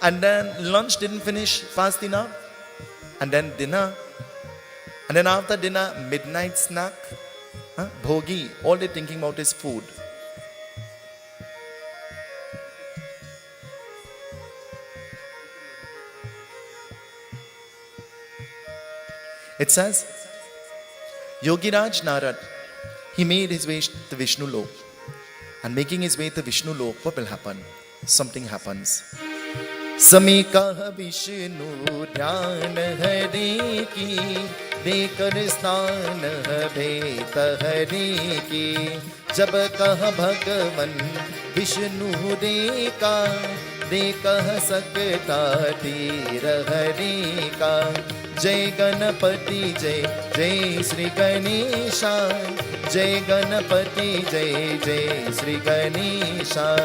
And then lunch didn't finish fast enough. And then dinner. And then after dinner, midnight snack. Bhogi. All they're thinking about is food. It says, Yogiraj Narad, he made his way to Vishnu Lok. And making his way to Vishnu Lok, what will happen? Something happens. Samikah Vishnu dhyan hare ki, dekar sthan bhet hare ki, jab kah bhagavan Vishnu deka, dekah sakta tir hare ka. Jai Ganapati Jai, Jai Sri Ganesha. Jai Ganapati Jai, Jai Sri Ganesha.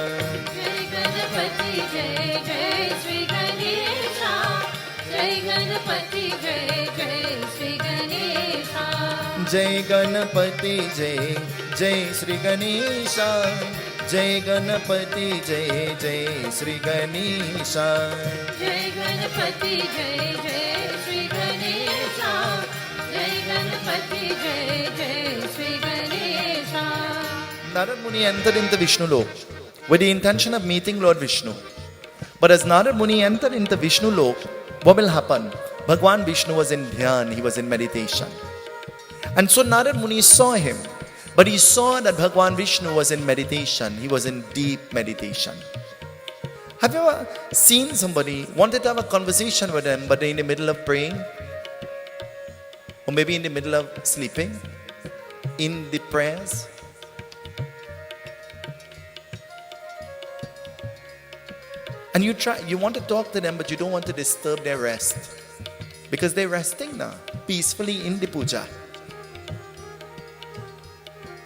Jai Ganapati Jai, Jai Sri Ganesha. Jai Ganapati Jai, Jai Sri Ganesha. Jai Ganapati Jai, Jai Sri Ganesha. Jai Ganapati Jai, Jai Sri Ganesha. Jai Ganapati Jai, Jai Sri Ganesha. Jai Ganapati Jai, Jai Sri Ganesha. Narada Muni entered into Vishnu Lok with the intention of meeting Lord Vishnu. But as Narada Muni entered into Vishnu Lok, what will happen? Bhagwan Vishnu was in dhyan, he was in meditation. And so Narada Muni saw him. But he saw that Bhagwan Vishnu was in meditation. He was in deep meditation. Have you ever seen somebody, wanted to have a conversation with them, but they're in the middle of praying? Or maybe in the middle of sleeping? In the prayers? And you want to talk to them, but you don't want to disturb their rest. Because they're resting now, peacefully in the puja.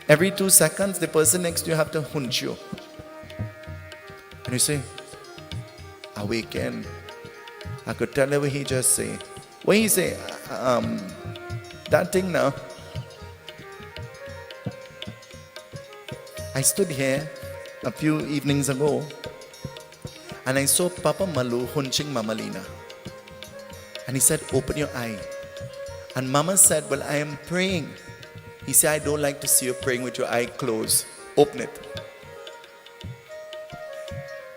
Every 2 seconds, the person next to you have to hunch you. And you say, awaken. I could tell you what he just say. What he say? That thing now. I stood here a few evenings ago and I saw Papa Malu hunching Mama Lina. And he said, open your eye. And Mama said, well, I am praying. He said, I don't like to see you praying with your eye closed. Open it.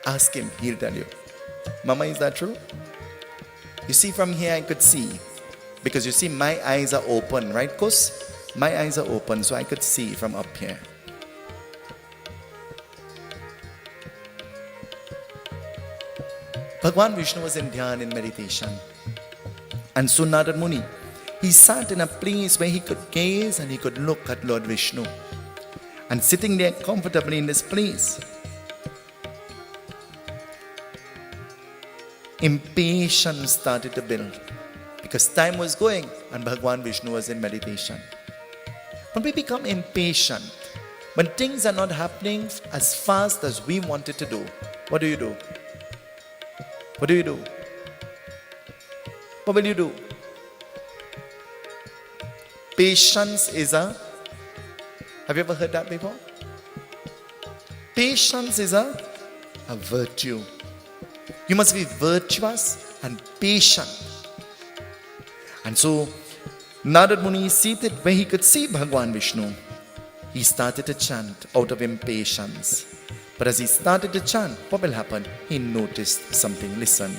Ask him, he'll tell you. Mama, is that true? You see, from here I could see. Because you see, my eyes are open, right, Kus? My eyes are open, so I could see from up here. Bhagwan Vishnu was in dhyan, in meditation. And so Narada Muni, he sat in a place where he could gaze and he could look at Lord Vishnu. And sitting there comfortably in this place, impatience started to build. Because time was going and Bhagwan Vishnu was in meditation. When we become impatient, when things are not happening as fast as we want it to do, what do you do? What do you do? What will you do? Patience is a Have you ever heard that before? Patience is a virtue. You must be virtuous and patient. And so, Narada Muni is seated where he could see Bhagwan Vishnu. He started to chant out of impatience. But as he started to chant, what will happen? He noticed something. Listen.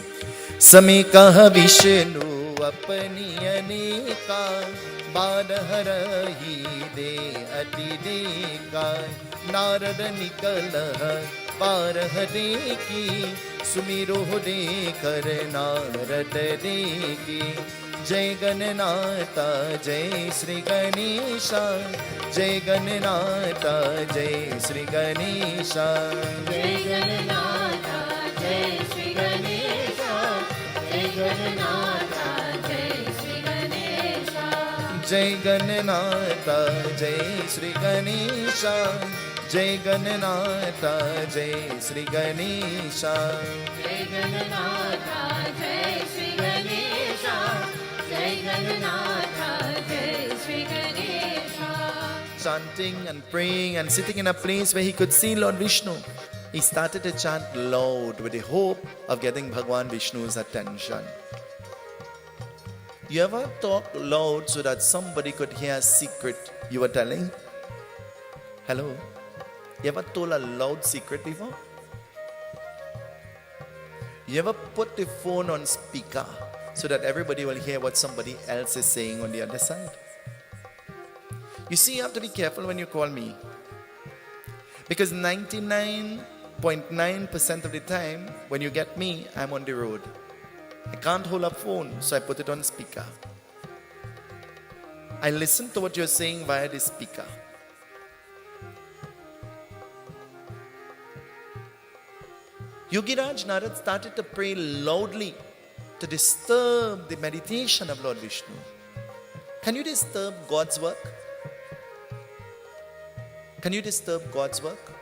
Samekaha Vishnu apani aneka badharahi de ati deka Narada nikala parah deki sumiro de kar Narada deki Jai Gananatha Jai Sri Ganesha Jai Gananatha Jai Sri Ganesha Jai Gananatha Jai Sri Ganesha Jai Gananatha Jai Sri Ganesha Jai Gananatha Jai Sri Ganesha Jai Gananatha Jai Sri Ganesha Jai Gananatha Jai Sri Ganesha Jai Gananatha Jai Sri Ganesha. Chanting and praying and sitting in a place where he could see Lord Vishnu, he started to chant loud with the hope of getting Bhagwan Vishnu's attention. You ever talk loud so that somebody could hear a secret you were telling? Hello? You ever told a loud secret before? You ever put the phone on speaker so that everybody will hear what somebody else is saying on the other side? You see, you have to be careful when you call me. Because 99.9% of the time, when you get me, I'm on the road. I can't hold a phone, so I put it on speaker. I listen to what you're saying via the speaker. Yogiraj Narad started to pray loudly to disturb the meditation of Lord Vishnu. Can you disturb God's work? Can you disturb God's work?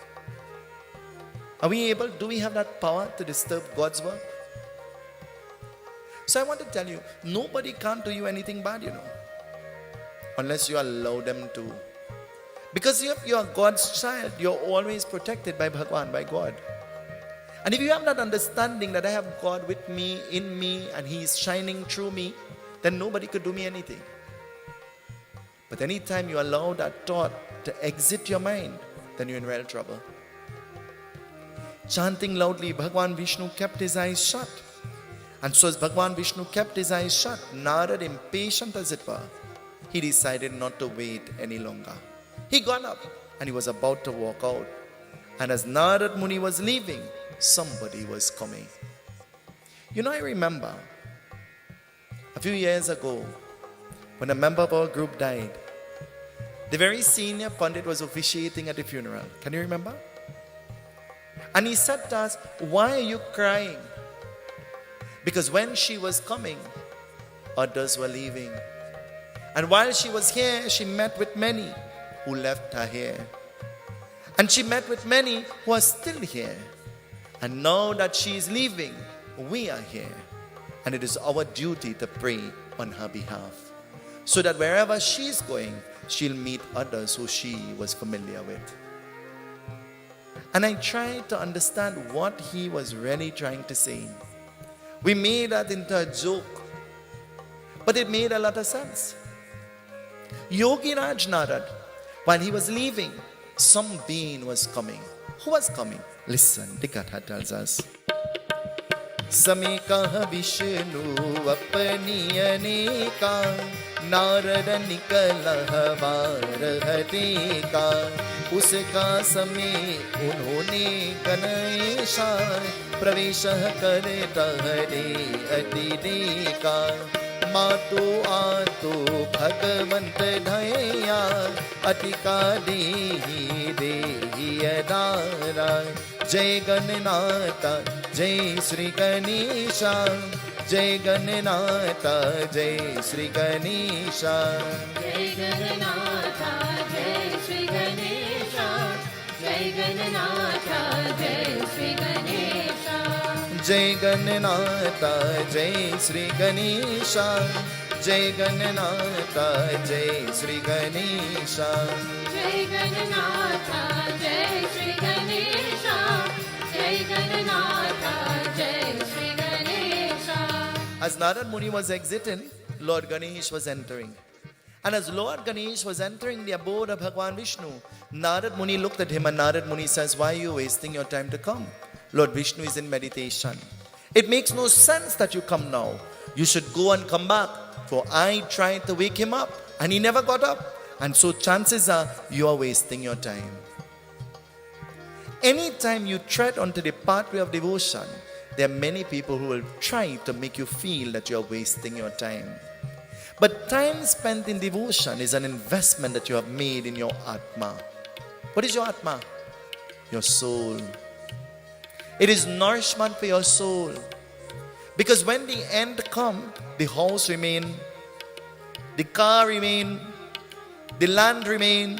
Are we able, do we have that power to disturb God's work? So I want to tell you, nobody can't do you anything bad, unless you allow them to. Because if you are God's child, you're always protected by Bhagwan, by God. And if you have that understanding that I have God with me, in me, and He is shining through me, then nobody could do me anything. But anytime you allow that thought to exit your mind, then you're in real trouble. Chanting loudly, Bhagwan Vishnu kept his eyes shut. And so as Bhagwan Vishnu kept his eyes shut, Narad, impatient as it were, he decided not to wait any longer. He got up and he was about to walk out. And as Narada Muni was leaving, somebody was coming. I remember a few years ago when a member of our group died. The very senior Pundit was officiating at the funeral. Can you remember? And he said to us, "Why are you crying?" Because when she was coming, others were leaving. And while she was here, she met with many who left her here. And she met with many who are still here. And now that she is leaving, we are here. And it is our duty to pray on her behalf. So that wherever she is going, she'll meet others who she was familiar with. And I tried to understand what he was really trying to say. We made that into a joke, but it made a lot of sense. Yogiraj Narad, while he was leaving, some being was coming. Who was coming? Listen, the Katha tells us. Samekaha Vishnu apani aneka Narada nikala varah deka Uska समय उन्होंने गणेशा प्रवेश करता हरे अति देखा मातो आतो भगवंत धैया अतिका देहि देहि अदारा जय गणनाथा जय श्री गणेशा जय गणनाथा जय श्री गणेशा जय गणनाथा जय श्री गणेशा जय गणनाथा जय श्री गणेशा जय गणनाथा जय श्री गणेशा जय गणनाथा जय श्री गणेशा जय Jai Gananatha, Jai Shri Ganesha, Jai Gananatha, Jai Shri Ganesha. As Narada Muni was exiting, Lord Ganesh was entering. And as Lord Ganesh was entering the abode of Bhagwan Vishnu, Narada Muni looked at him and Narada Muni says, why are you wasting your time to come? Lord Vishnu is in meditation. It makes no sense that you come now. You should go and come back. For I tried to wake him up and he never got up. And so chances are you are wasting your time. Anytime you tread onto the pathway of devotion, there are many people who will try to make you feel that you are wasting your time. But time spent in devotion is an investment that you have made in your Atma. What is your Atma? Your soul. It is nourishment for your soul. Because when the end comes, the house remain, the car remain, the land remain,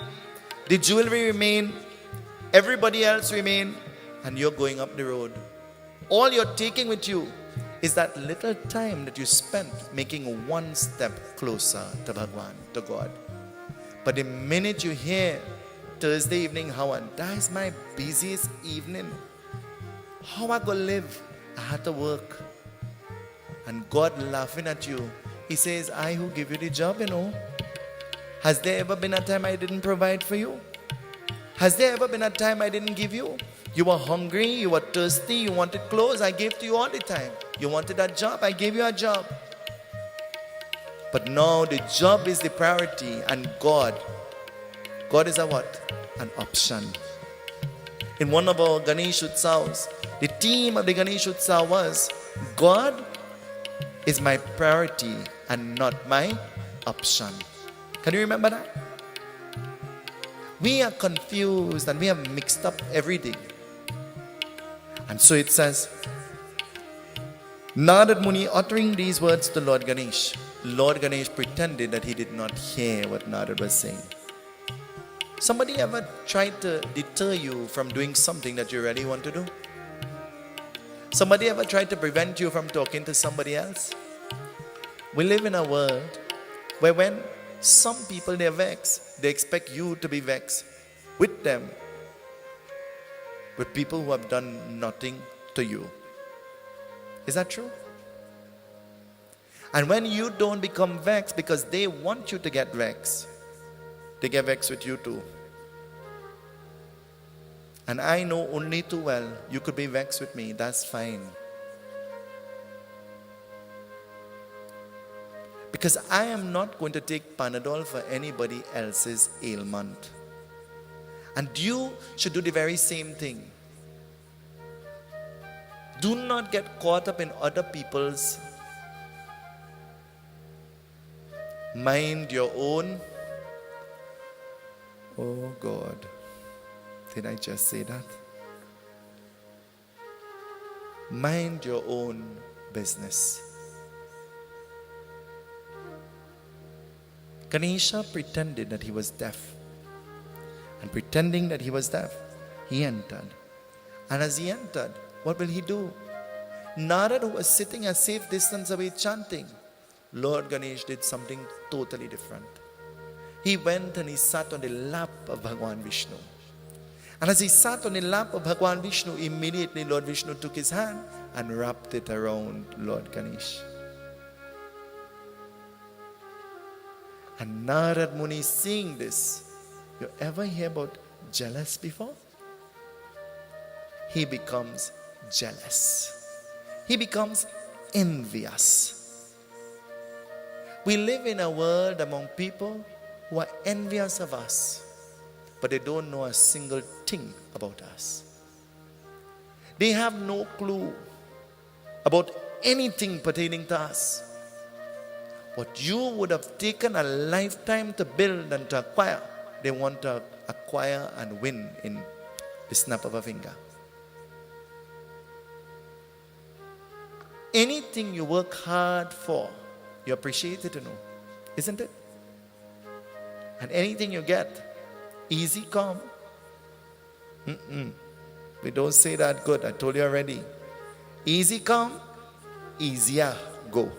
the jewelry remain, everybody else remain, and you're going up the road. All you're taking with you is that little time that you spent making one step closer to Bhagwan, to God. But the minute you hear Thursday evening, that is my busiest evening. How I gonna live? I had to work. And God laughing at you. He says, I who give you the job, Has there ever been a time I didn't provide for you? Has there ever been a time I didn't give you? You were hungry, you were thirsty, you wanted clothes, I gave to you all the time. You wanted a job, I gave you a job. But now the job is the priority and God is a what? An option. In one of our Ganesh Utsavs, the theme of the Ganesh Utsav was, God is my priority and not my option. Can you remember that? We are confused and we are mixed up everything. And so it says, Narada Muni uttering these words to Lord Ganesh. Lord Ganesh pretended that he did not hear what Narada was saying. Somebody ever tried to deter you from doing something that you really want to do? Somebody ever tried to prevent you from talking to somebody else? We live in a world where when some people they're vexed, they expect you to be vexed with them, with people who have done nothing to you. Is that true? And when you don't become vexed because they want you to get vexed, they get vexed with you too. And I know only too well, you could be vexed with me, that's fine. Because I am not going to take Panadol for anybody else's ailment. And you should do the very same thing. Do not get caught up in other people's. Mind your own. Oh God, did I just say that? Mind your own business. Ganesha pretended that he was deaf. And pretending that he was deaf, he entered. And as he entered, what will he do? Narada, who was sitting a safe distance away chanting, Lord Ganesh did something totally different. He went and he sat on the lap of Bhagwan Vishnu. And as he sat on the lap of Bhagwan Vishnu, immediately Lord Vishnu took his hand and wrapped it around Lord Ganesh. And Narada Muni seeing this, you ever hear about jealous before? He becomes jealous. He becomes envious. We live in a world among people who are envious of us, but they don't know a single thing about us. They have no clue about anything pertaining to us. What you would have taken a lifetime to build and to acquire, they want to acquire and win in the snap of a finger. Anything you work hard for, you appreciate it, isn't it? And anything you get, easy come. We don't say that good, I told you already. Easy come, easier go.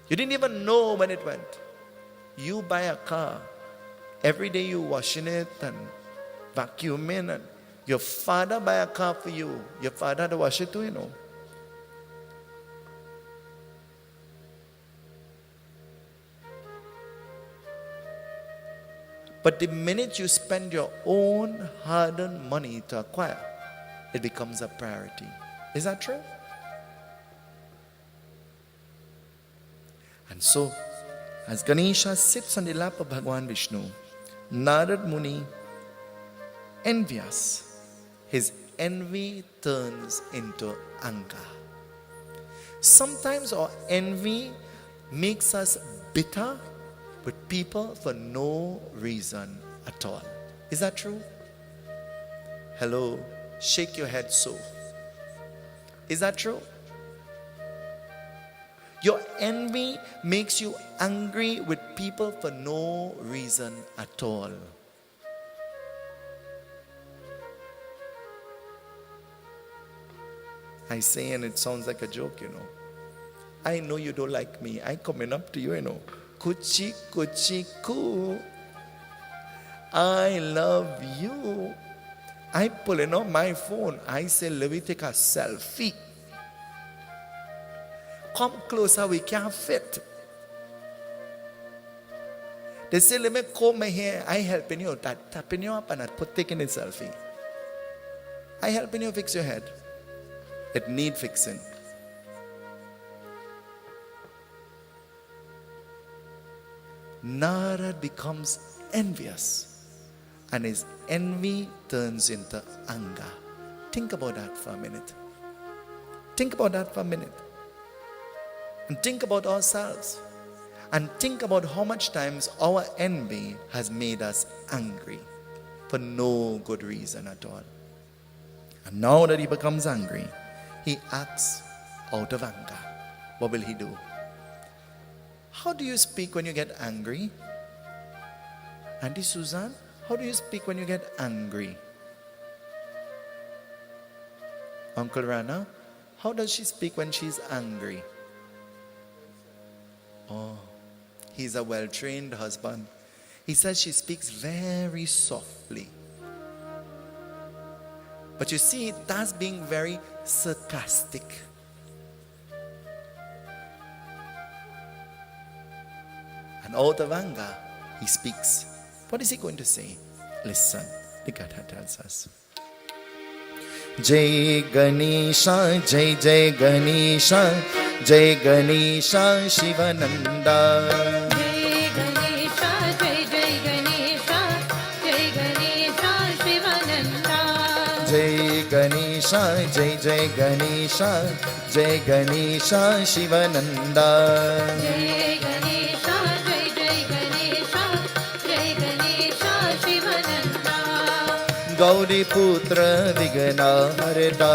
You didn't even know when it went. You buy a car, Every day you washing it and vacuuming, and your father buy a car for you. Your father had to wash it too, you know. But the minute you spend your own hard-earned money to acquire, it becomes a priority. Is that true? And so, as Ganesha sits on the lap of Bhagwan Vishnu, Narada Muni envious. His envy turns into anger. Sometimes our envy makes us bitter with people for no reason at all. Is that true? Hello, shake your head so. Is that true? Your envy makes you angry with people for no reason at all. I say, and it sounds like a joke, you know. I know you don't like me. I coming up to you, you know. Kuchi kuchi ku. I love you. I pulling out my phone. I say, let me take a selfie. Come closer, we can't fit. They say, let me comb my hair. I helping you, tapping you up and I taking a selfie. I helping you fix your head. It need fixing. Narada becomes envious, and his envy turns into anger. Think about that for a minute. Think about that for a minute. And think about ourselves. And think about how much times our envy has made us angry for no good reason at all. And now that he becomes angry, he acts out of anger. What will he do? How do you speak when you get angry? Auntie Susan, how do you speak when you get angry? Uncle Rana, how does she speak when she's angry? Oh, he's a well-trained husband. He says she speaks very softly. But you see, that's being very sarcastic. And out of anger, he speaks. What is he going to say? Listen, the Gatha tells us. Jai Ganesha, Jai Jai Ganesha, Jai Ganesha, Shivananda. Jai Ganesha, Jai Jai Ganesha, Jai Ganesha, Shivananda. Jai Ganesha, Jai Jai Ganesha, Jai Ganesha, Shivananda. Jai Ganesha, Jai Jai Ganesha, Jai Ganesha, Shivananda. Gauri Putra Vigna Harita.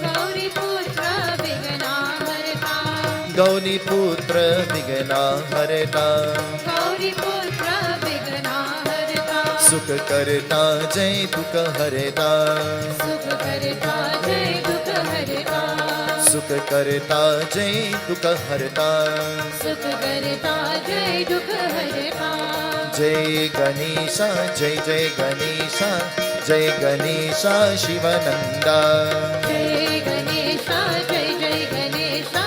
Gauri Putra Vigna Harita. Gauri Putra Vigna Harita. Gauri Putra Vigna Harita. Sukha Karta Jai Dukha Harita. Sukha Karta Jai Dukha Harita. Sukha Karta Jai Dukha Harita. Sukha Karta Jai Dukha Harita. Jai Ganesha, Jai Jai Ganesha, Jai Ganesha, Shivananda. Jai Ganesha, Jai Jai Ganesha,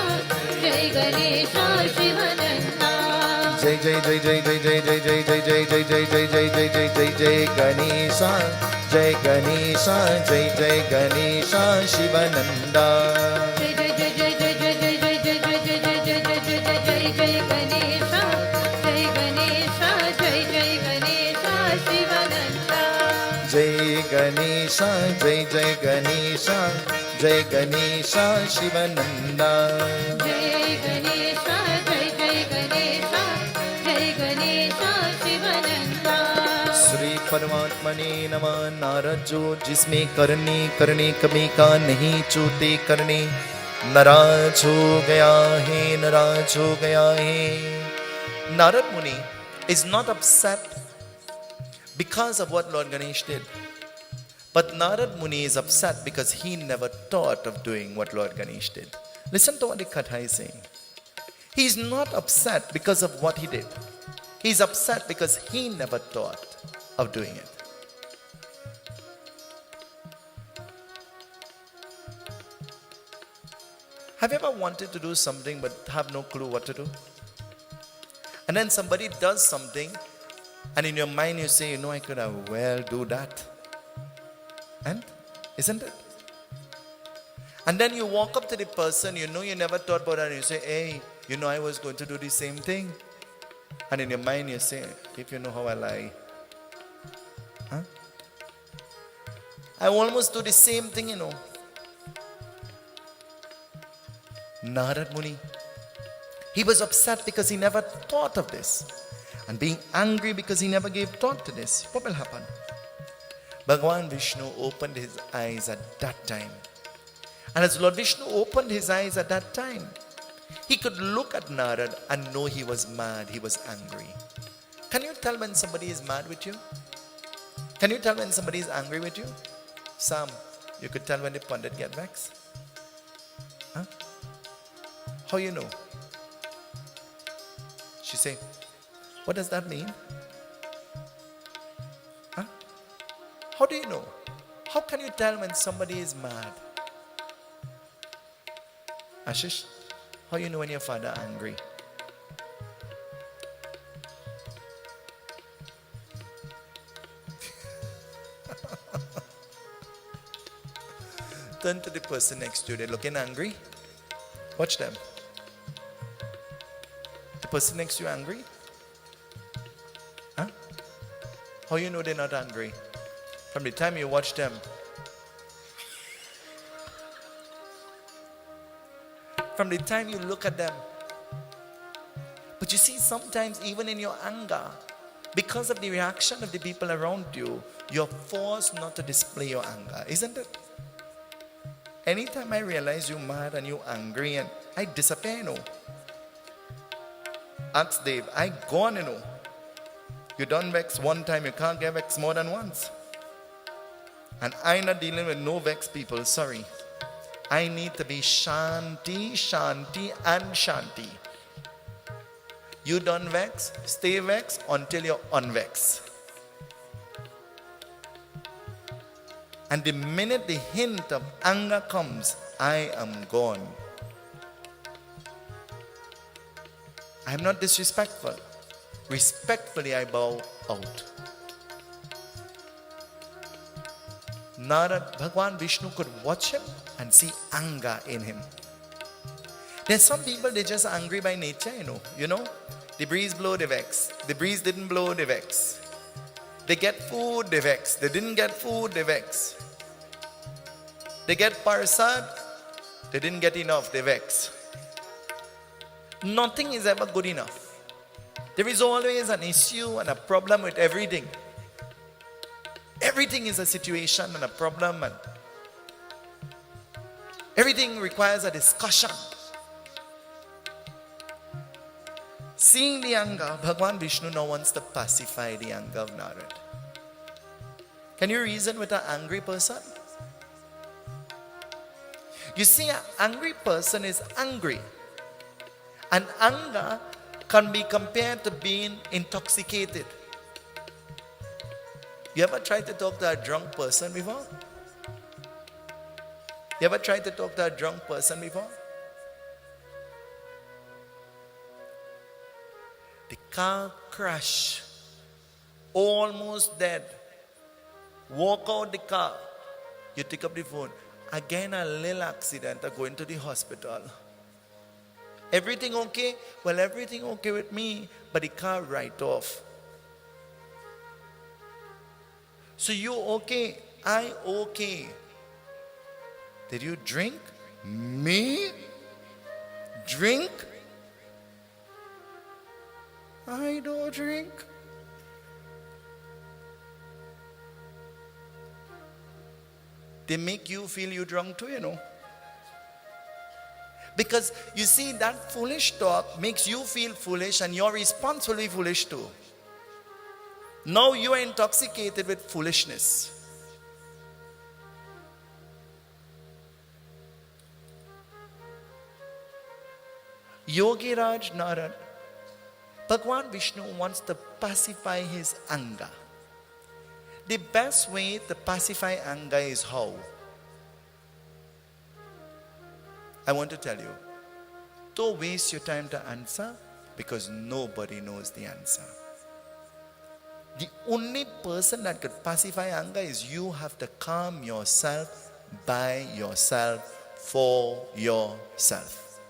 Jai Ganesha, Shivananda. Jai Jai Jai Jai Jai Jai Jai Jai Jai Jai Jai Jai Jai Jai Jai Jai Jai Jai Ganesha, Jai Ganesha, Jai Jai Ganesha, Shivananda. Jai Jai Jai Jai Jai Jai Jai Jai Jai Jai Jai Jai Jai Jai Jai Jai Ganesha, Jai Ganesha, Jai Jai Ganesha, Shivananda. Jai Ganesha, Jai Jai Ganesha, Jai Ganesha, Shivananda. Jai Ganesha, Jai Jai Ganesha, Jai Ganesha, Shivananda. Shri परमात्मने नमः। नारद जो जिसमें करने करने कभी का नहीं चूते करने, नाराज हो गया है, नाराज हो गया है। Narada Muni is not upset because of what Lord Ganesh did. But Narada Muni is upset because he never thought of doing what Lord Ganesh did. Listen to what the Katha is saying. He is not upset because of what he did. He is upset because he never thought. of doing it. Have you ever wanted to do something but have no clue what to do? And then somebody does something and in your mind you say, I could have well do that. And isn't it? And then you walk up to the person, you never thought about that, and you say, hey, I was going to do the same thing. And in your mind you say, if you know how I lie. Huh? I almost do the same thing, Narada Muni, he was upset because he never thought of this. And being angry because he never gave thought to this. What will happen? Bhagavan Vishnu opened his eyes at that time. And as Lord Vishnu opened his eyes at that time, he could look at Narad and know he was mad, he was angry. Can you tell when somebody is mad with you? Can you tell when somebody is angry with you? Sam, you could tell when the Pundit get vexed? Huh? How you know? She say, what does that mean? Huh? How do you know? How can you tell when somebody is mad? Ashish, how you know when your father angry? Turn to the person next to you. They're looking angry. Watch them. The person next to you angry? Huh? How you know they're not angry? From the time you watch them. From the time you look at them. But you see, sometimes even in your anger, because of the reaction of the people around you, you're forced not to display your anger, isn't it? Anytime I realize you're mad and you're angry, and I disappear, Ask Dave, I gone, You done vex one time, you can't get vex more than once. And I'm not dealing with no vex people, sorry. I need to be shanti, shanti and shanti. You done vex, stay vex until you're unvex. And the minute the hint of anger comes, I am gone. I am not disrespectful. Respectfully I bow out. Narad, Bhagwan Vishnu could watch him and see anger in him. There's some people, they're just angry by nature, You know, the breeze blow, they vex. The breeze didn't blow, they vex. They get food, they vex. They didn't get food, they vex. They get Persad, they didn't get enough, they vex. Nothing is ever good enough. There is always an issue and a problem with everything. Everything is a situation and a problem, and everything requires a discussion. Seeing the anger, Bhagwan Vishnu now wants to pacify the anger of Narad. Can you reason with an angry person? You see, an angry person is angry. And anger can be compared to being intoxicated. You ever tried to talk to a drunk person before? You ever tried to talk to a drunk person before? The car crash, almost dead. Walk out the car. You take up the phone. Again, a little accident. I go into the hospital. Everything okay? Well, everything okay with me, but the car right off. So you okay? I okay. Did you drink? Me? Drink? I don't drink. They make you feel you drunk too, Because you see, that foolish talk makes you feel foolish and you're responsibly foolish too. Now you are intoxicated with foolishness. Yogi Raj Narad, Bhagwan Vishnu wants to pacify his anger. The best way to pacify anger is how? I want to tell you, don't waste your time to answer, because nobody knows the answer. The only person that could pacify anger is you have to calm yourself by yourself for yourself.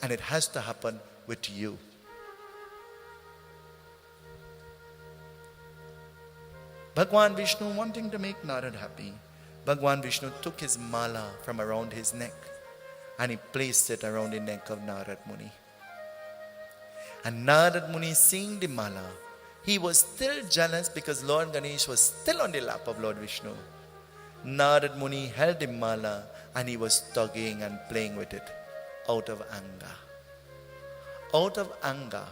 And it has to happen with you. Bhagwan Vishnu, wanting to make Narad happy, Bhagwan Vishnu took his mala from around his neck and he placed it around the neck of Narada Muni. And Narada Muni, seeing the mala, he was still jealous because Lord Ganesh was still on the lap of Lord Vishnu. Narada Muni held the mala and he was tugging and playing with it out of anger. Out of anger,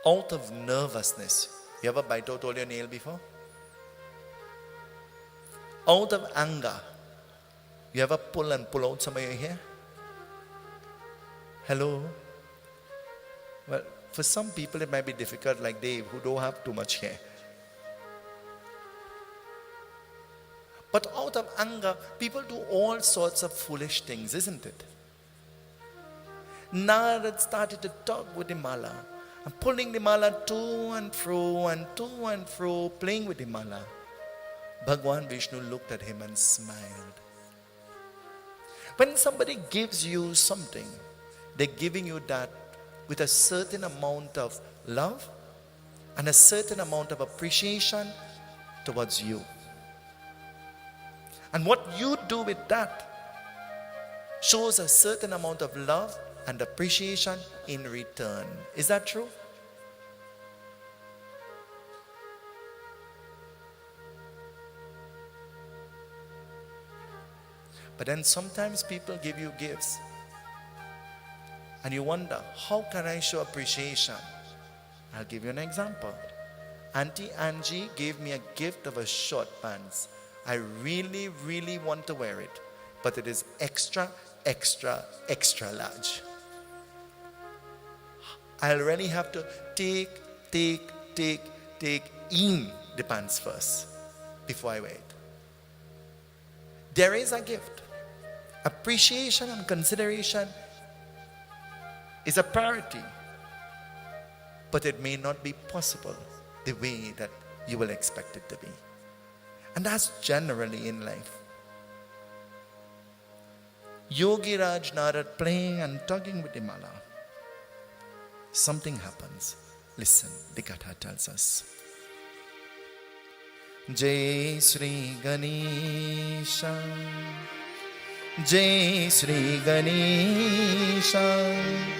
out of nervousness. You ever bite out all your nail before? Out of anger, you ever pull out some of your hair? Hello? Well, for some people it might be difficult, like Dave, who don't have too much hair. But out of anger, people do all sorts of foolish things, isn't it? Narad started to talk with the mala, and pulling the mala to and fro, playing with the mala. Bhagwan Vishnu looked at him and smiled. When somebody gives you something, they're giving you that with a certain amount of love and a certain amount of appreciation towards you. And what you do with that shows a certain amount of love and appreciation in return. Is that true? But then sometimes people give you gifts and you wonder, how can I show appreciation? I'll give you an example. Auntie Angie gave me a gift of a short pants. I really, really want to wear it, but it is extra large. I'll really have to take in the pants first before I wear it. There is a gift. Appreciation and consideration is a priority, but it may not be possible the way that you will expect it to be. And that's generally in life. Yogi Raj Narad playing and tugging with the mala. Something happens. Listen, the Katha tells us. Jai Sri Ganesha, Jai Sri Ganesha.